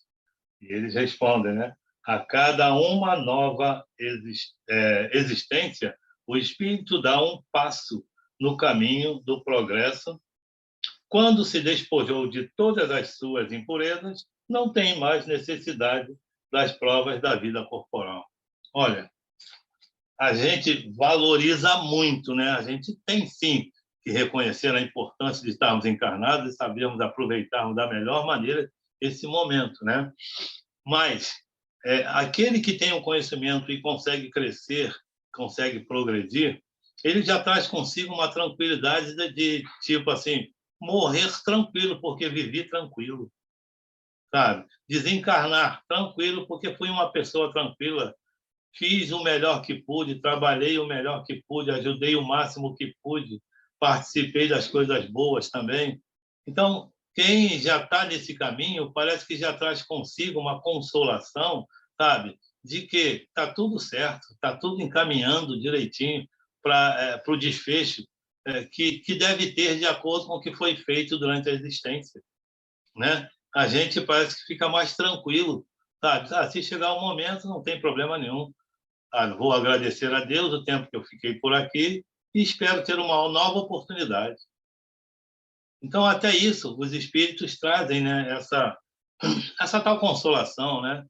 E eles respondem, né? A cada uma nova existência, o espírito dá um passo no caminho do progresso. Quando se despojou de todas as suas impurezas, não tem mais necessidade das provas da vida corporal. Olha, a gente valoriza muito, né? A gente tem sim que reconhecer a importância de estarmos encarnados e sabermos aproveitarmos da melhor maneira esse momento, né? Mas aquele que tem o conhecimento e consegue crescer, consegue progredir, ele já traz consigo uma tranquilidade de tipo assim, morrer tranquilo porque vivi tranquilo, sabe? Desencarnar tranquilo porque fui uma pessoa tranquila, fiz o melhor que pude, trabalhei o melhor que pude, ajudei o máximo que pude, participei das coisas boas também. Então, quem já está nesse caminho parece que já traz consigo uma consolação, sabe? De que está tudo certo, está tudo encaminhando direitinho para o desfecho que deve ter de acordo com o que foi feito durante a existência, né? A gente parece que fica mais tranquilo, sabe? Se chegar o momento, não tem problema nenhum. Vou agradecer a Deus o tempo que eu fiquei por aqui e espero ter uma nova oportunidade. Então, até isso, os espíritos trazem, né, essa tal consolação, né,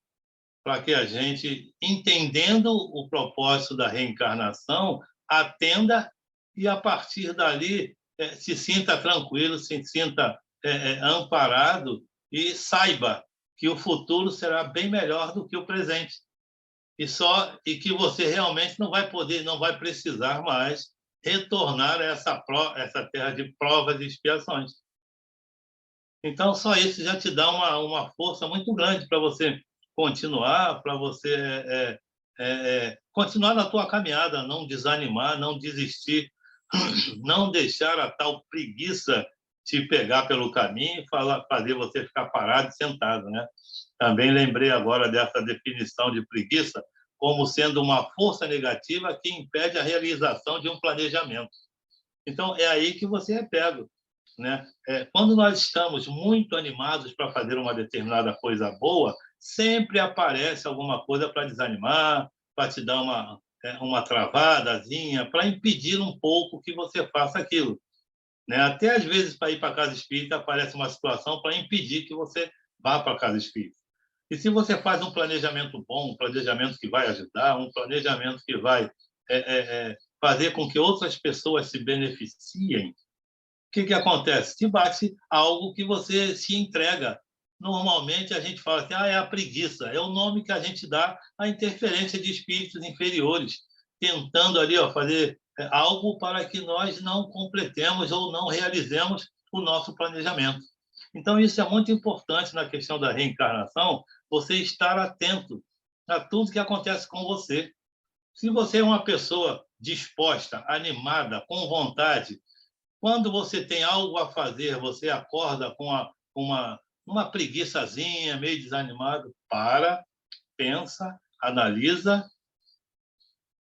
para que a gente, entendendo o propósito da reencarnação, atenda e, a partir dali, se sinta tranquilo, se sinta amparado e saiba que o futuro será bem melhor do que o presente. E que você realmente não vai poder, não vai precisar mais retornar a essa terra de provas e expiações. Então, só isso já te dá uma força muito grande para você continuar, para você continuar na tua caminhada, não desanimar, não desistir, não deixar a tal preguiça te pegar pelo caminho e fazer você ficar parado e sentado, né? Também lembrei agora dessa definição de preguiça como sendo uma força negativa que impede a realização de um planejamento. Então, é aí que você é pego, né? Quando nós estamos muito animados para fazer uma determinada coisa boa, sempre aparece alguma coisa para desanimar, para te dar uma travadazinha, para impedir um pouco que você faça aquilo, né? Até às vezes, para ir para a casa espírita, aparece uma situação para impedir que você vá para a casa espírita. E se você faz um planejamento bom, um planejamento que vai ajudar, um planejamento que vai fazer com que outras pessoas se beneficiem, o que acontece? Te bate algo que você se entrega. Normalmente a gente fala assim, é a preguiça, é o nome que a gente dá à interferência de espíritos inferiores, tentando ali fazer algo para que nós não completemos ou não realizemos o nosso planejamento. Então, isso é muito importante na questão da reencarnação, você estar atento a tudo que acontece com você. Se você é uma pessoa disposta, animada, com vontade, quando você tem algo a fazer, você acorda com uma preguiçazinha, meio desanimado, pensa, analisa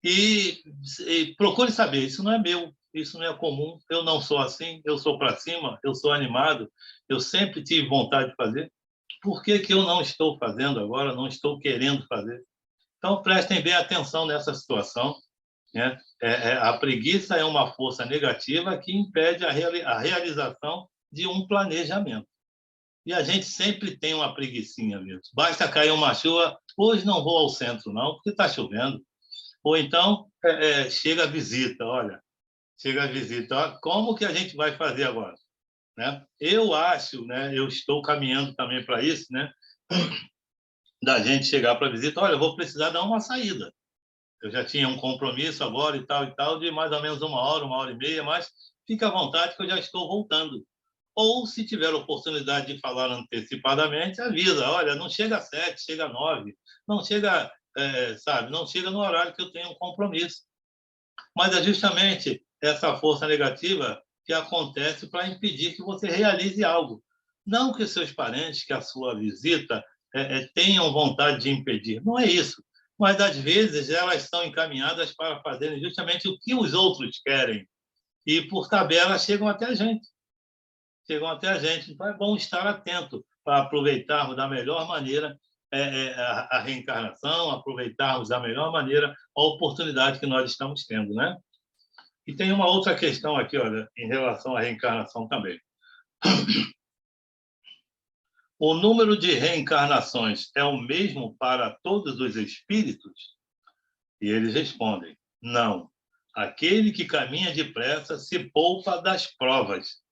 e procure saber, isso não é meu, isso não é comum, eu não sou assim, eu sou para cima, eu sou animado, eu sempre tive vontade de fazer. Por que que eu não estou fazendo agora, não estou querendo fazer? Então, prestem bem atenção nessa situação, né? A preguiça é uma força negativa que impede a realização de um planejamento. E a gente sempre tem uma preguicinha mesmo. Basta cair uma chuva, hoje não vou ao centro não, porque está chovendo. Ou então, chega a visita, olha, chega a visita, ó, como que a gente vai fazer agora? Né? Eu acho, né, eu estou caminhando também para isso, né, da gente chegar para a visita, olha, eu vou precisar dar uma saída. Eu já tinha um compromisso agora e tal, de mais ou menos uma hora e meia, mas fica à vontade que eu já estou voltando. Ou, se tiver oportunidade de falar antecipadamente, avisa, olha, não chega às 7, chega às 9, não chega, sabe, não chega no horário que eu tenho um compromisso. Mas é justamente essa força negativa que acontece para impedir que você realize algo. Não que seus parentes, que a sua visita, tenham vontade de impedir. Não é isso. Mas, às vezes, elas são encaminhadas para fazerem justamente o que os outros querem. E, por tabela, chegam até a gente. Chegam até a gente. Então, é bom estar atento para aproveitarmos da melhor maneira a reencarnação, aproveitarmos da melhor maneira a oportunidade que nós estamos tendo, né? E tem uma outra questão aqui, olha, em relação à reencarnação também. O número de reencarnações é o mesmo para todos os espíritos? E eles respondem, não. Aquele que caminha depressa se poupa das provas.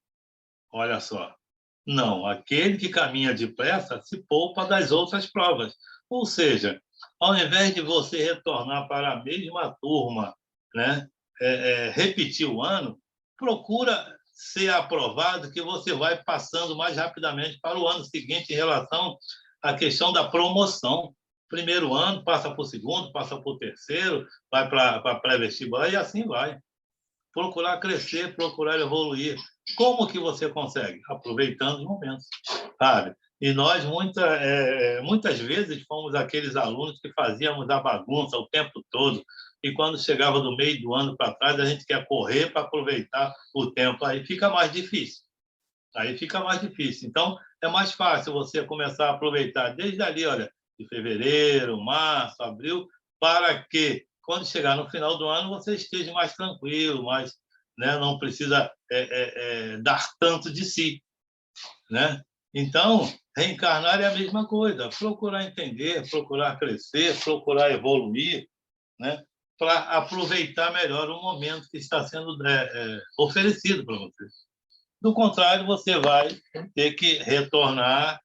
Olha só. Não, aquele que caminha depressa se poupa das outras provas. Ou seja, ao invés de você retornar para a mesma turma, né, repetir o ano, procura ser aprovado, que você vai passando mais rapidamente para o ano seguinte em relação à questão da promoção. Primeiro ano, passa para o segundo, passa para o terceiro, vai para pré-vestibular e assim vai. Procurar crescer, procurar evoluir. Como que você consegue? Aproveitando os momentos, sabe? E nós, muitas vezes, fomos aqueles alunos que fazíamos a bagunça o tempo todo, e quando chegava do meio do ano para trás, a gente quer correr para aproveitar o tempo, aí fica mais difícil. Aí fica mais difícil. Então, é mais fácil você começar a aproveitar desde ali, olha, de fevereiro, março, abril, para que, quando chegar no final do ano, você esteja mais tranquilo, mais, né, não precisa dar tanto de si, né? Então, reencarnar é a mesma coisa, procurar entender, procurar crescer, procurar evoluir, né, para aproveitar melhor o momento que está sendo oferecido para você. Do contrário, você vai ter que retornar,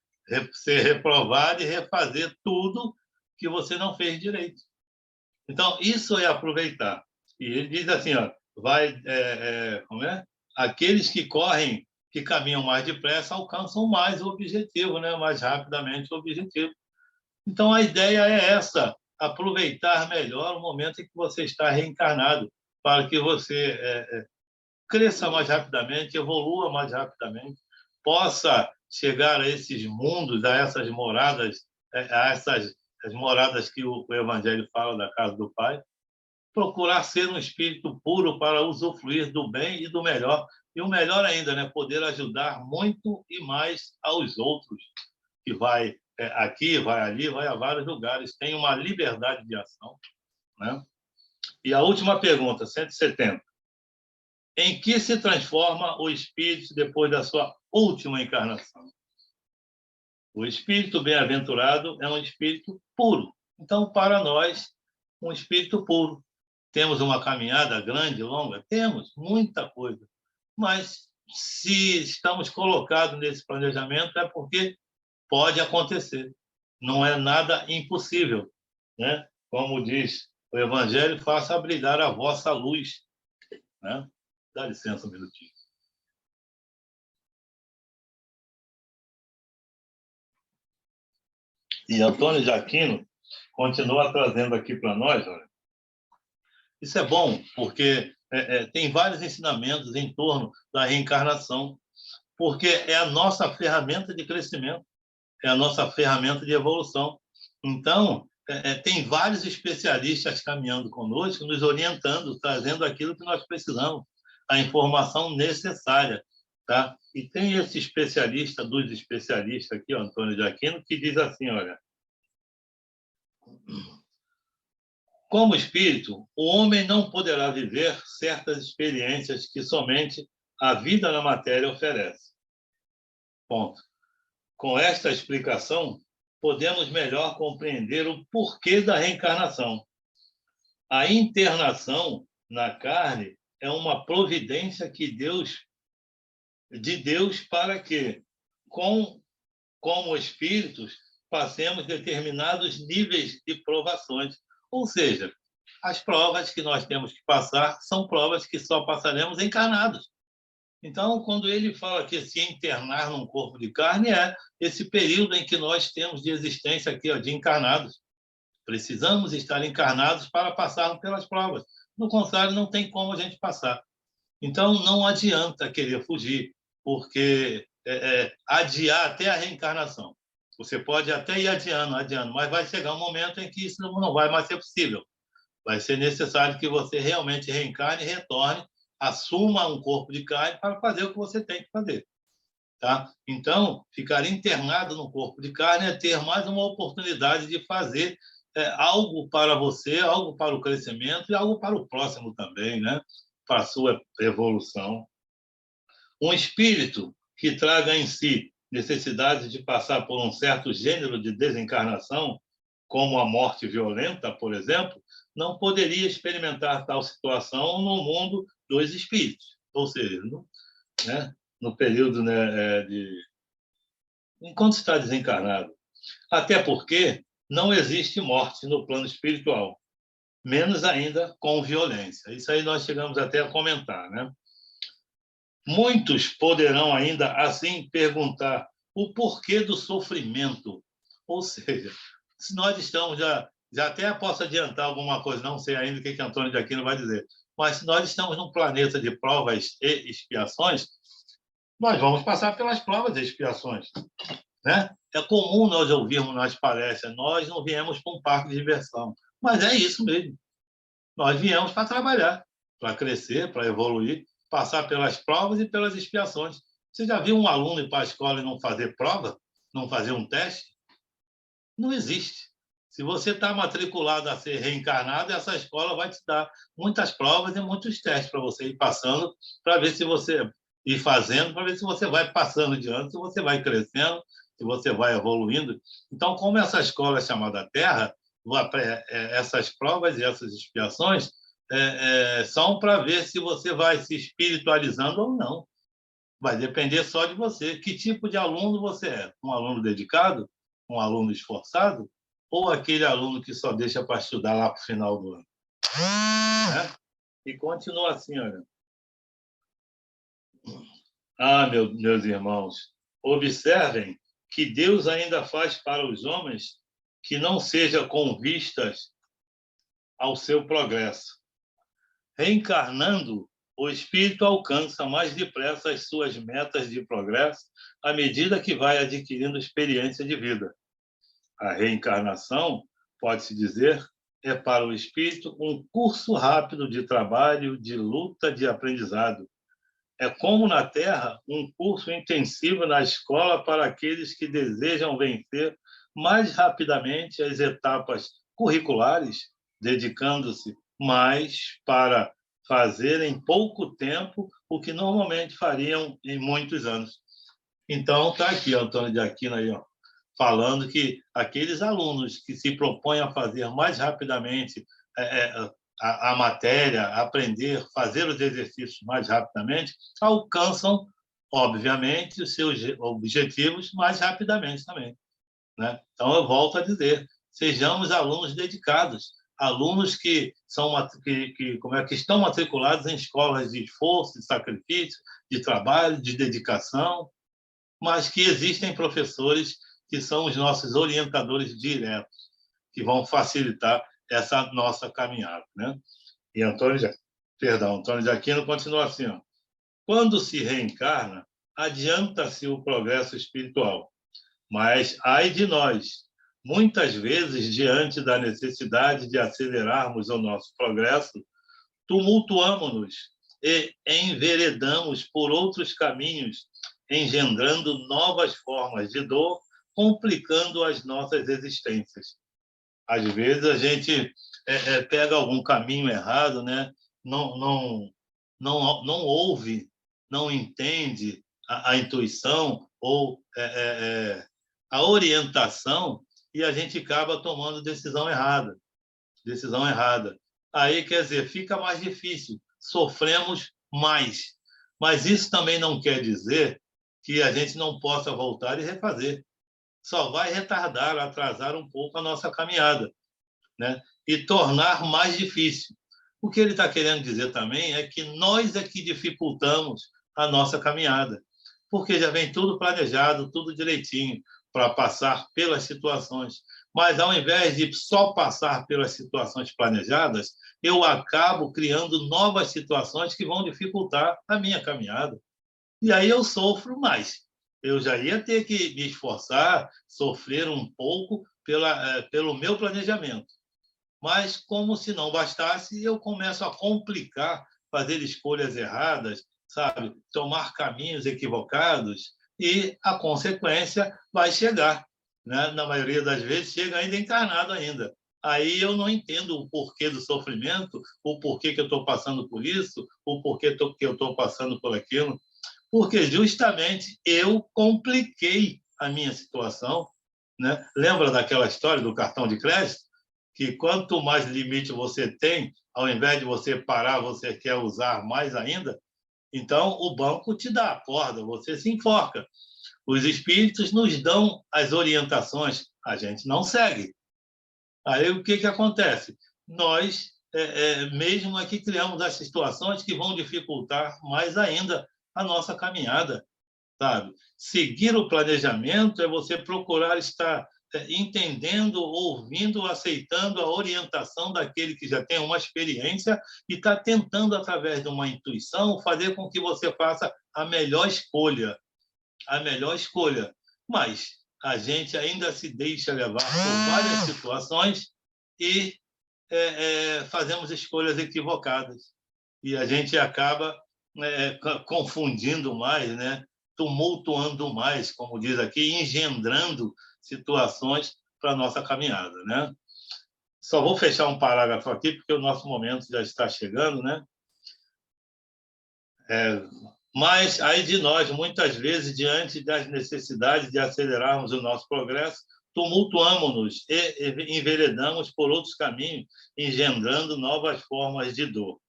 ser reprovado e refazer tudo que você não fez direito. Então, isso é aproveitar. E ele diz assim, ó, como é? Aqueles que correm, que caminham mais depressa, alcançam mais o objetivo, né? Mais rapidamente o objetivo. Então, a ideia é essa, aproveitar melhor o momento em que você está reencarnado, para que você cresça mais rapidamente, evolua mais rapidamente, possa chegar a esses mundos, a essas moradas, a essas as moradas que o Evangelho fala da casa do Pai, procurar ser um espírito puro para usufruir do bem e do melhor, e o melhor ainda, né, poder ajudar muito e mais aos outros, que vai aqui, vai ali, vai a vários lugares, tem uma liberdade de ação, né? E a última pergunta, 170. Em que se transforma o espírito depois da sua última encarnação? O espírito bem-aventurado é um espírito puro. Então, para nós, um espírito puro. Temos uma caminhada grande, longa? Temos, muita coisa. Mas, se estamos colocados nesse planejamento, é porque pode acontecer. Não é nada impossível, né? Como diz o Evangelho, faça brilhar a vossa luz, né? Dá licença um minutinho. E Antônio de Aquino continua trazendo aqui para nós, olha, isso é bom, porque tem vários ensinamentos em torno da reencarnação, porque é a nossa ferramenta de crescimento, é a nossa ferramenta de evolução. Então, tem vários especialistas caminhando conosco, nos orientando, trazendo aquilo que nós precisamos, a informação necessária. Tá? E tem esse especialista dos especialistas aqui, o Antônio de Aquino, que diz assim, olha, como espírito, o homem não poderá viver certas experiências que somente a vida na matéria oferece. Ponto. Com esta explicação, podemos melhor compreender o porquê da reencarnação. A internação na carne é uma providência de Deus para que, como espíritos, passemos determinados níveis de provações. Ou seja, as provas que nós temos que passar são provas que só passaremos encarnados. Então, quando ele fala que se internar num corpo de carne, é esse período em que nós temos de existência aqui, ó, de encarnados. Precisamos estar encarnados para passarmos pelas provas. No contrário, não tem como a gente passar. Então, não adianta querer fugir, porque adiar até a reencarnação. Você pode até ir adiando, mas vai chegar um momento em que isso não vai mais ser possível. Vai ser necessário que você realmente reencarne e retorne, assuma um corpo de carne para fazer o que você tem que fazer. Tá? Então, ficar internado no corpo de carne é ter mais uma oportunidade de fazer algo para você, algo para o crescimento e algo para o próximo também, né? Para a sua evolução. Um espírito que traga em si necessidade de passar por um certo gênero de desencarnação, como a morte violenta, por exemplo, não poderia experimentar tal situação no mundo dos espíritos, ou seja, no período, né, enquanto está desencarnado. Até porque não existe morte no plano espiritual, menos ainda com violência. Isso aí nós chegamos até a comentar, né? Muitos poderão ainda assim perguntar o porquê do sofrimento. Ou seja, se nós estamos já até posso adiantar alguma coisa, não sei ainda o que Antônio de Aquino vai dizer, mas se nós estamos num planeta de provas e expiações, nós vamos passar pelas provas e expiações, né? É comum nós ouvirmos nas palestras, nós não viemos para um parque de diversão, mas é isso mesmo. Nós viemos para trabalhar, para crescer, para evoluir, passar pelas provas e pelas expiações. Você já viu um aluno ir para a escola e não fazer prova? Não fazer um teste? Não existe. Se você está matriculado a ser reencarnado, essa escola vai te dar muitas provas e muitos testes para você ir passando, para ver se você ir fazendo, para ver se você vai passando adiante, se você vai crescendo, se você vai evoluindo. Então, como essa escola é chamada Terra, essas provas e essas expiações são para ver se você vai se espiritualizando ou não. Vai depender só de você. Que tipo de aluno você é? Um aluno dedicado? Um aluno esforçado? Ou aquele aluno que só deixa para estudar lá para o final do ano? Né? E continua assim, olha. Meus irmãos, observem que Deus ainda faz para os homens que não seja com vistas ao seu progresso. Reencarnando, o espírito alcança mais depressa as suas metas de progresso à medida que vai adquirindo experiência de vida. A reencarnação, pode-se dizer, é para o espírito um curso rápido de trabalho, de luta, de aprendizado. É como na Terra, um curso intensivo na escola para aqueles que desejam vencer mais rapidamente as etapas curriculares, dedicando-se mais para fazer em pouco tempo o que normalmente fariam em muitos anos. Então, está aqui Antônio de Aquino aí, ó, falando que aqueles alunos que se propõem a fazer mais rapidamente a matéria, aprender, fazer os exercícios mais rapidamente, alcançam, obviamente, os seus objetivos mais rapidamente também. Né? Então, eu volto a dizer, sejamos alunos dedicados, alunos que estão matriculados em escolas de esforço, de sacrifício, de trabalho, de dedicação, mas que existem professores que são os nossos orientadores diretos, que vão facilitar essa nossa caminhada. Né? E Antônio de Aquino continua assim, ó, quando se reencarna, adianta-se o progresso espiritual, mas ai de nós, muitas vezes, diante da necessidade de acelerarmos o nosso progresso, tumultuamo-nos e enveredamos por outros caminhos, engendrando novas formas de dor, complicando as nossas existências. Às vezes a gente pega algum caminho errado, né? Não ouve, não entende a intuição ou a orientação e a gente acaba tomando decisão errada. Decisão errada. Aí, quer dizer, fica mais difícil, sofremos mais. Mas isso também não quer dizer que a gente não possa voltar e refazer. Só vai retardar, atrasar um pouco a nossa caminhada, né? E tornar mais difícil. O que ele está querendo dizer também é que nós é que dificultamos a nossa caminhada, porque já vem tudo planejado, tudo direitinho, para passar pelas situações. Mas, ao invés de só passar pelas situações planejadas, eu acabo criando novas situações que vão dificultar a minha caminhada. E aí eu sofro mais. Eu já ia ter que me esforçar, sofrer um pouco pelo meu planejamento. Mas, como se não bastasse, eu começo a complicar, fazer escolhas erradas, sabe? Tomar caminhos equivocados, e a consequência vai chegar, né? Na maioria das vezes, chega ainda encarnado ainda. Aí eu não entendo o porquê do sofrimento, o porquê que eu estou passando por isso, o porquê que eu estou passando por aquilo, porque justamente eu compliquei a minha situação, né? Lembra daquela história do cartão de crédito? Que quanto mais limite você tem, ao invés de você parar, você quer usar mais ainda, então o banco te dá a corda, você se enforca. Os espíritos nos dão as orientações, a gente não segue. Aí o que acontece? Nós, mesmo aqui, criamos as situações que vão dificultar mais ainda a nossa caminhada, sabe? Seguir o planejamento é você procurar estar entendendo, ouvindo, aceitando a orientação daquele que já tem uma experiência e está tentando, através de uma intuição, fazer com que você faça a melhor escolha. A melhor escolha. Mas a gente ainda se deixa levar por várias situações e fazemos escolhas equivocadas. E a gente acaba confundindo mais, né? Tumultuando mais, como diz aqui, engendrando situações para a nossa caminhada, né? Só vou fechar um parágrafo aqui, porque o nosso momento já está chegando, né? Mas aí de nós, muitas vezes, diante das necessidades de acelerarmos o nosso progresso, tumultuamos-nos e enveredamos por outros caminhos, engendrando novas formas de dor.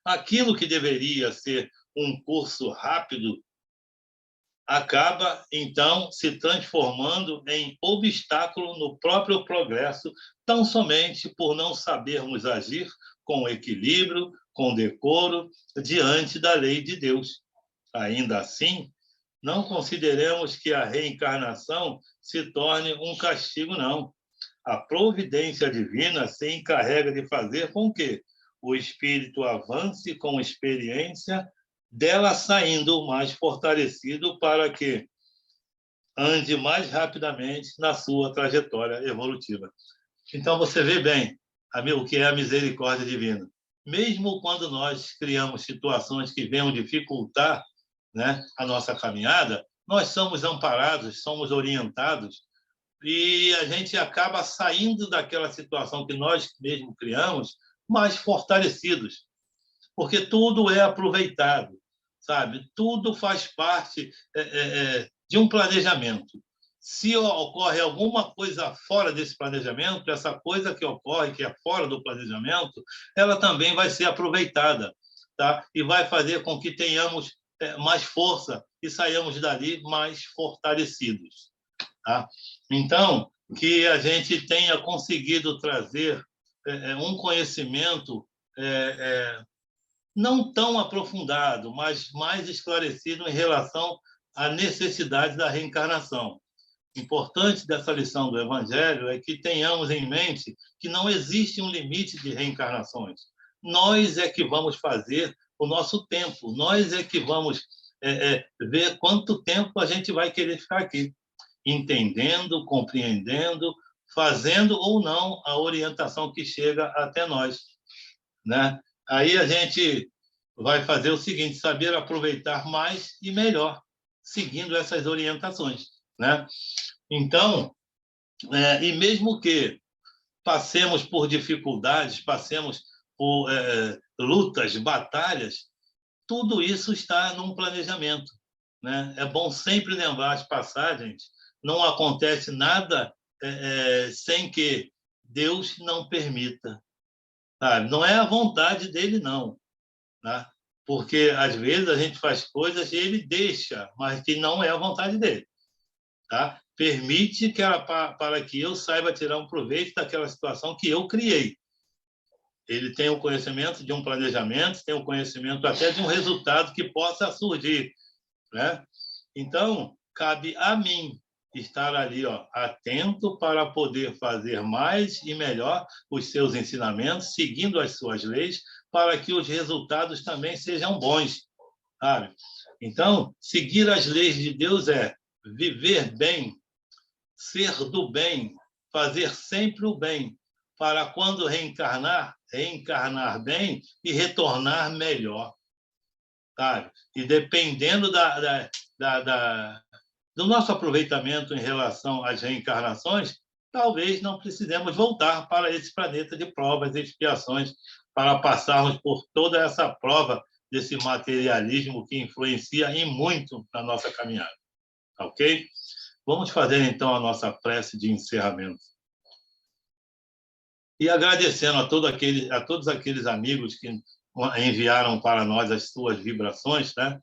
Aquilo que deveria ser um curso rápido acaba, então, se transformando em obstáculo no próprio progresso, tão somente por não sabermos agir com equilíbrio, com decoro, diante da lei de Deus. Ainda assim, não consideremos que a reencarnação se torne um castigo, não. A providência divina se encarrega de fazer com que o espírito avance com experiência, dela saindo mais fortalecido para que ande mais rapidamente na sua trajetória evolutiva. Então, você vê bem o que é a misericórdia divina. Mesmo quando nós criamos situações que venham dificultar, né, a nossa caminhada, nós somos amparados, somos orientados, e a gente acaba saindo daquela situação que nós mesmos criamos mais fortalecidos, porque tudo é aproveitado, sabe? Tudo faz parte de um planejamento. Se ocorre alguma coisa fora desse planejamento, essa coisa que ocorre, que é fora do planejamento, ela também vai ser aproveitada, tá? E vai fazer com que tenhamos mais força e saiamos dali mais fortalecidos, tá? Então, que a gente tenha conseguido trazer um conhecimento não tão aprofundado, mas mais esclarecido em relação à necessidade da reencarnação. Importante dessa lição do Evangelho é que tenhamos em mente que não existe um limite de reencarnações. Nós é que vamos fazer o nosso tempo, nós é que vamos ver quanto tempo a gente vai querer ficar aqui. entendendo, compreendendo, fazendo ou não a orientação que chega até nós, né? Aí a gente vai fazer o seguinte: saber aproveitar mais e melhor, seguindo essas orientações, né? Então, e mesmo que passemos por dificuldades, passemos por lutas, batalhas, tudo isso está num planejamento, né? É bom sempre lembrar as passagens. Não acontece nada sem que Deus não permita, sabe? Não é a vontade dele, não, né? Porque às vezes a gente faz coisas e ele deixa, mas que não é a vontade dele, tá? Permite para que eu saiba tirar um proveito daquela situação que eu criei. Ele tem o conhecimento de um planejamento, tem o conhecimento até de um resultado que possa surgir, né? Então, cabe a mim estar ali, atento para poder fazer mais e melhor os seus ensinamentos, seguindo as suas leis, para que os resultados também sejam bons, sabe? Então, seguir as leis de Deus é viver bem, ser do bem, fazer sempre o bem, para quando reencarnar bem e retornar melhor, sabe? E dependendo do nosso aproveitamento em relação às reencarnações, talvez não precisemos voltar para esse planeta de provas e expiações para passarmos por toda essa prova desse materialismo que influencia em muito na nossa caminhada, ok? Vamos fazer, então, a nossa prece de encerramento. E agradecendo a todos aqueles amigos que enviaram para nós as suas vibrações, né?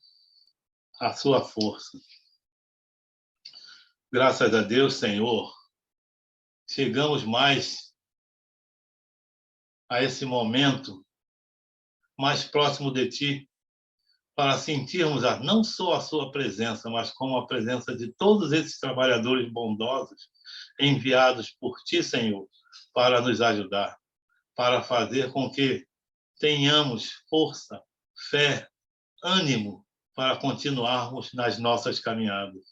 A sua força. Graças a Deus, Senhor, chegamos mais a esse momento mais próximo de Ti, para sentirmos não só a Sua presença, mas como a presença de todos esses trabalhadores bondosos enviados por Ti, Senhor, para nos ajudar, para fazer com que tenhamos força, fé, ânimo para continuarmos nas nossas caminhadas.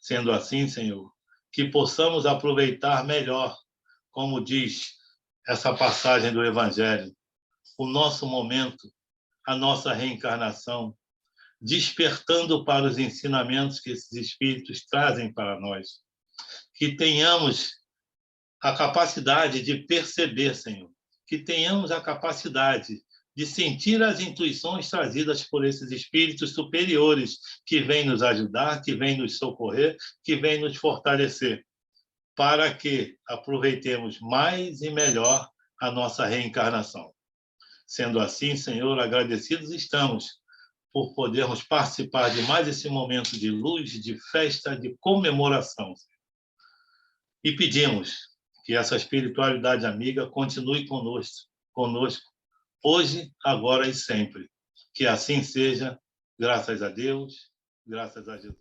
Sendo assim, Senhor, que possamos aproveitar melhor, como diz essa passagem do Evangelho, o nosso momento, a nossa reencarnação, despertando para os ensinamentos que esses espíritos trazem para nós. Que tenhamos a capacidade de perceber, Senhor, que tenhamos a capacidade de sentir as intuições trazidas por esses espíritos superiores que vêm nos ajudar, que vêm nos socorrer, que vêm nos fortalecer, para que aproveitemos mais e melhor a nossa reencarnação. Sendo assim, Senhor, agradecidos estamos por podermos participar de mais esse momento de luz, de festa, de comemoração. E pedimos que essa espiritualidade amiga continue conosco, hoje, agora e sempre. Que assim seja, graças a Deus, graças a Jesus.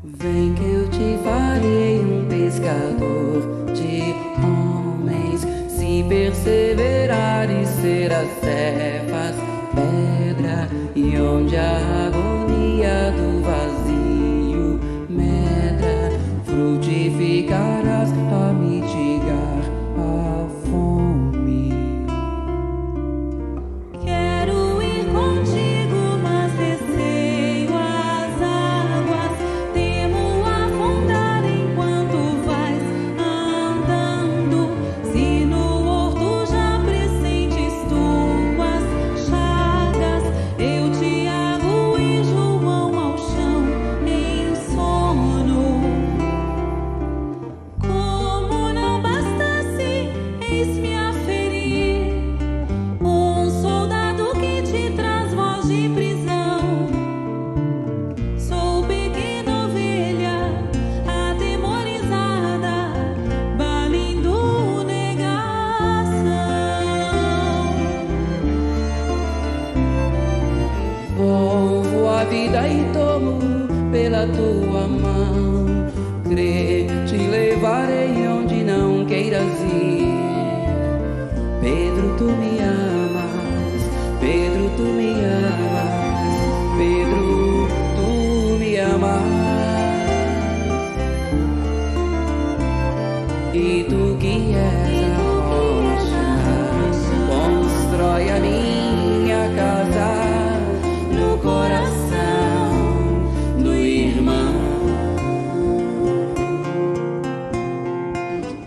Vem que eu te farei um pescador de homens, se perseverares serás cefas, pedra, e onde a agonia do vazio medra, frutificarás a mitigar a fome. Quero ir contigo, mas receio as águas, temo afundar enquanto vais andando. Se no horto já pressentes tuas chagas, eu Tiago e João ao chão em sono. queiras ir. Pedro, tu me amas, Pedro, tu me amas, Pedro, tu me amas. E tu que és a rocha, constrói a minha casa no coração do irmão.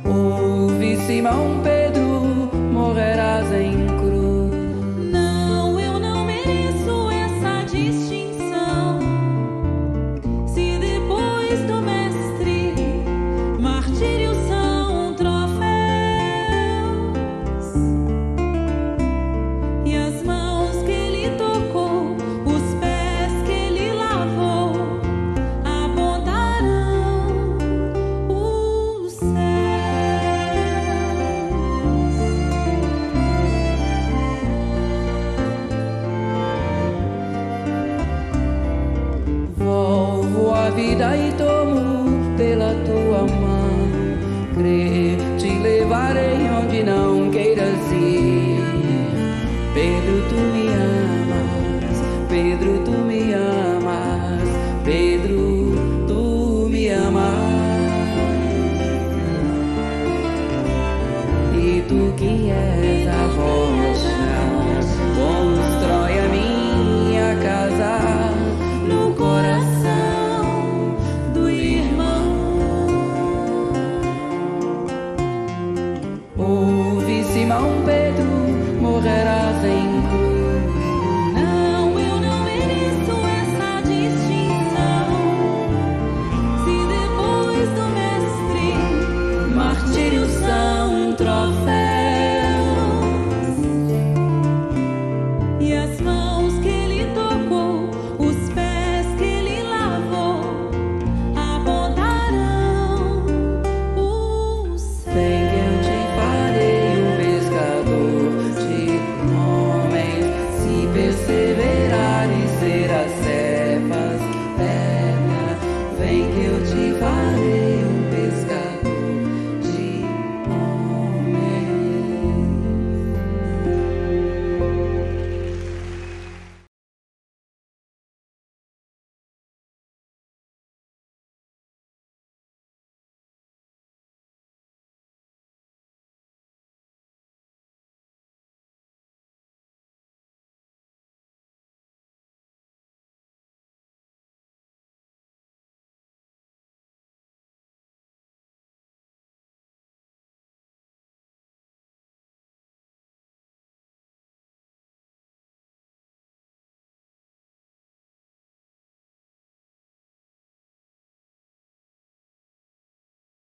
Ouve, Simão Pedro, morrerás em cruz. Não, eu não mereço essa distinção. Se depois do mestre, martírios são troféus, e as mãos que ele tocou, os pés que ele lavou, apontarão os céus. Volvo a vida e tomo pela tua mão. Crer, te levarei onde não queiras ir. Pedro, tu me amas, Pedro, tu me amas, Pedro, tu me amas. E tu que és a rocha, constrói a minha casa no coração do irmão. Ouve, Simão Pedro, morrerás em cruz. Não, eu não mereço essa distinção. Se depois do mestre, Martírio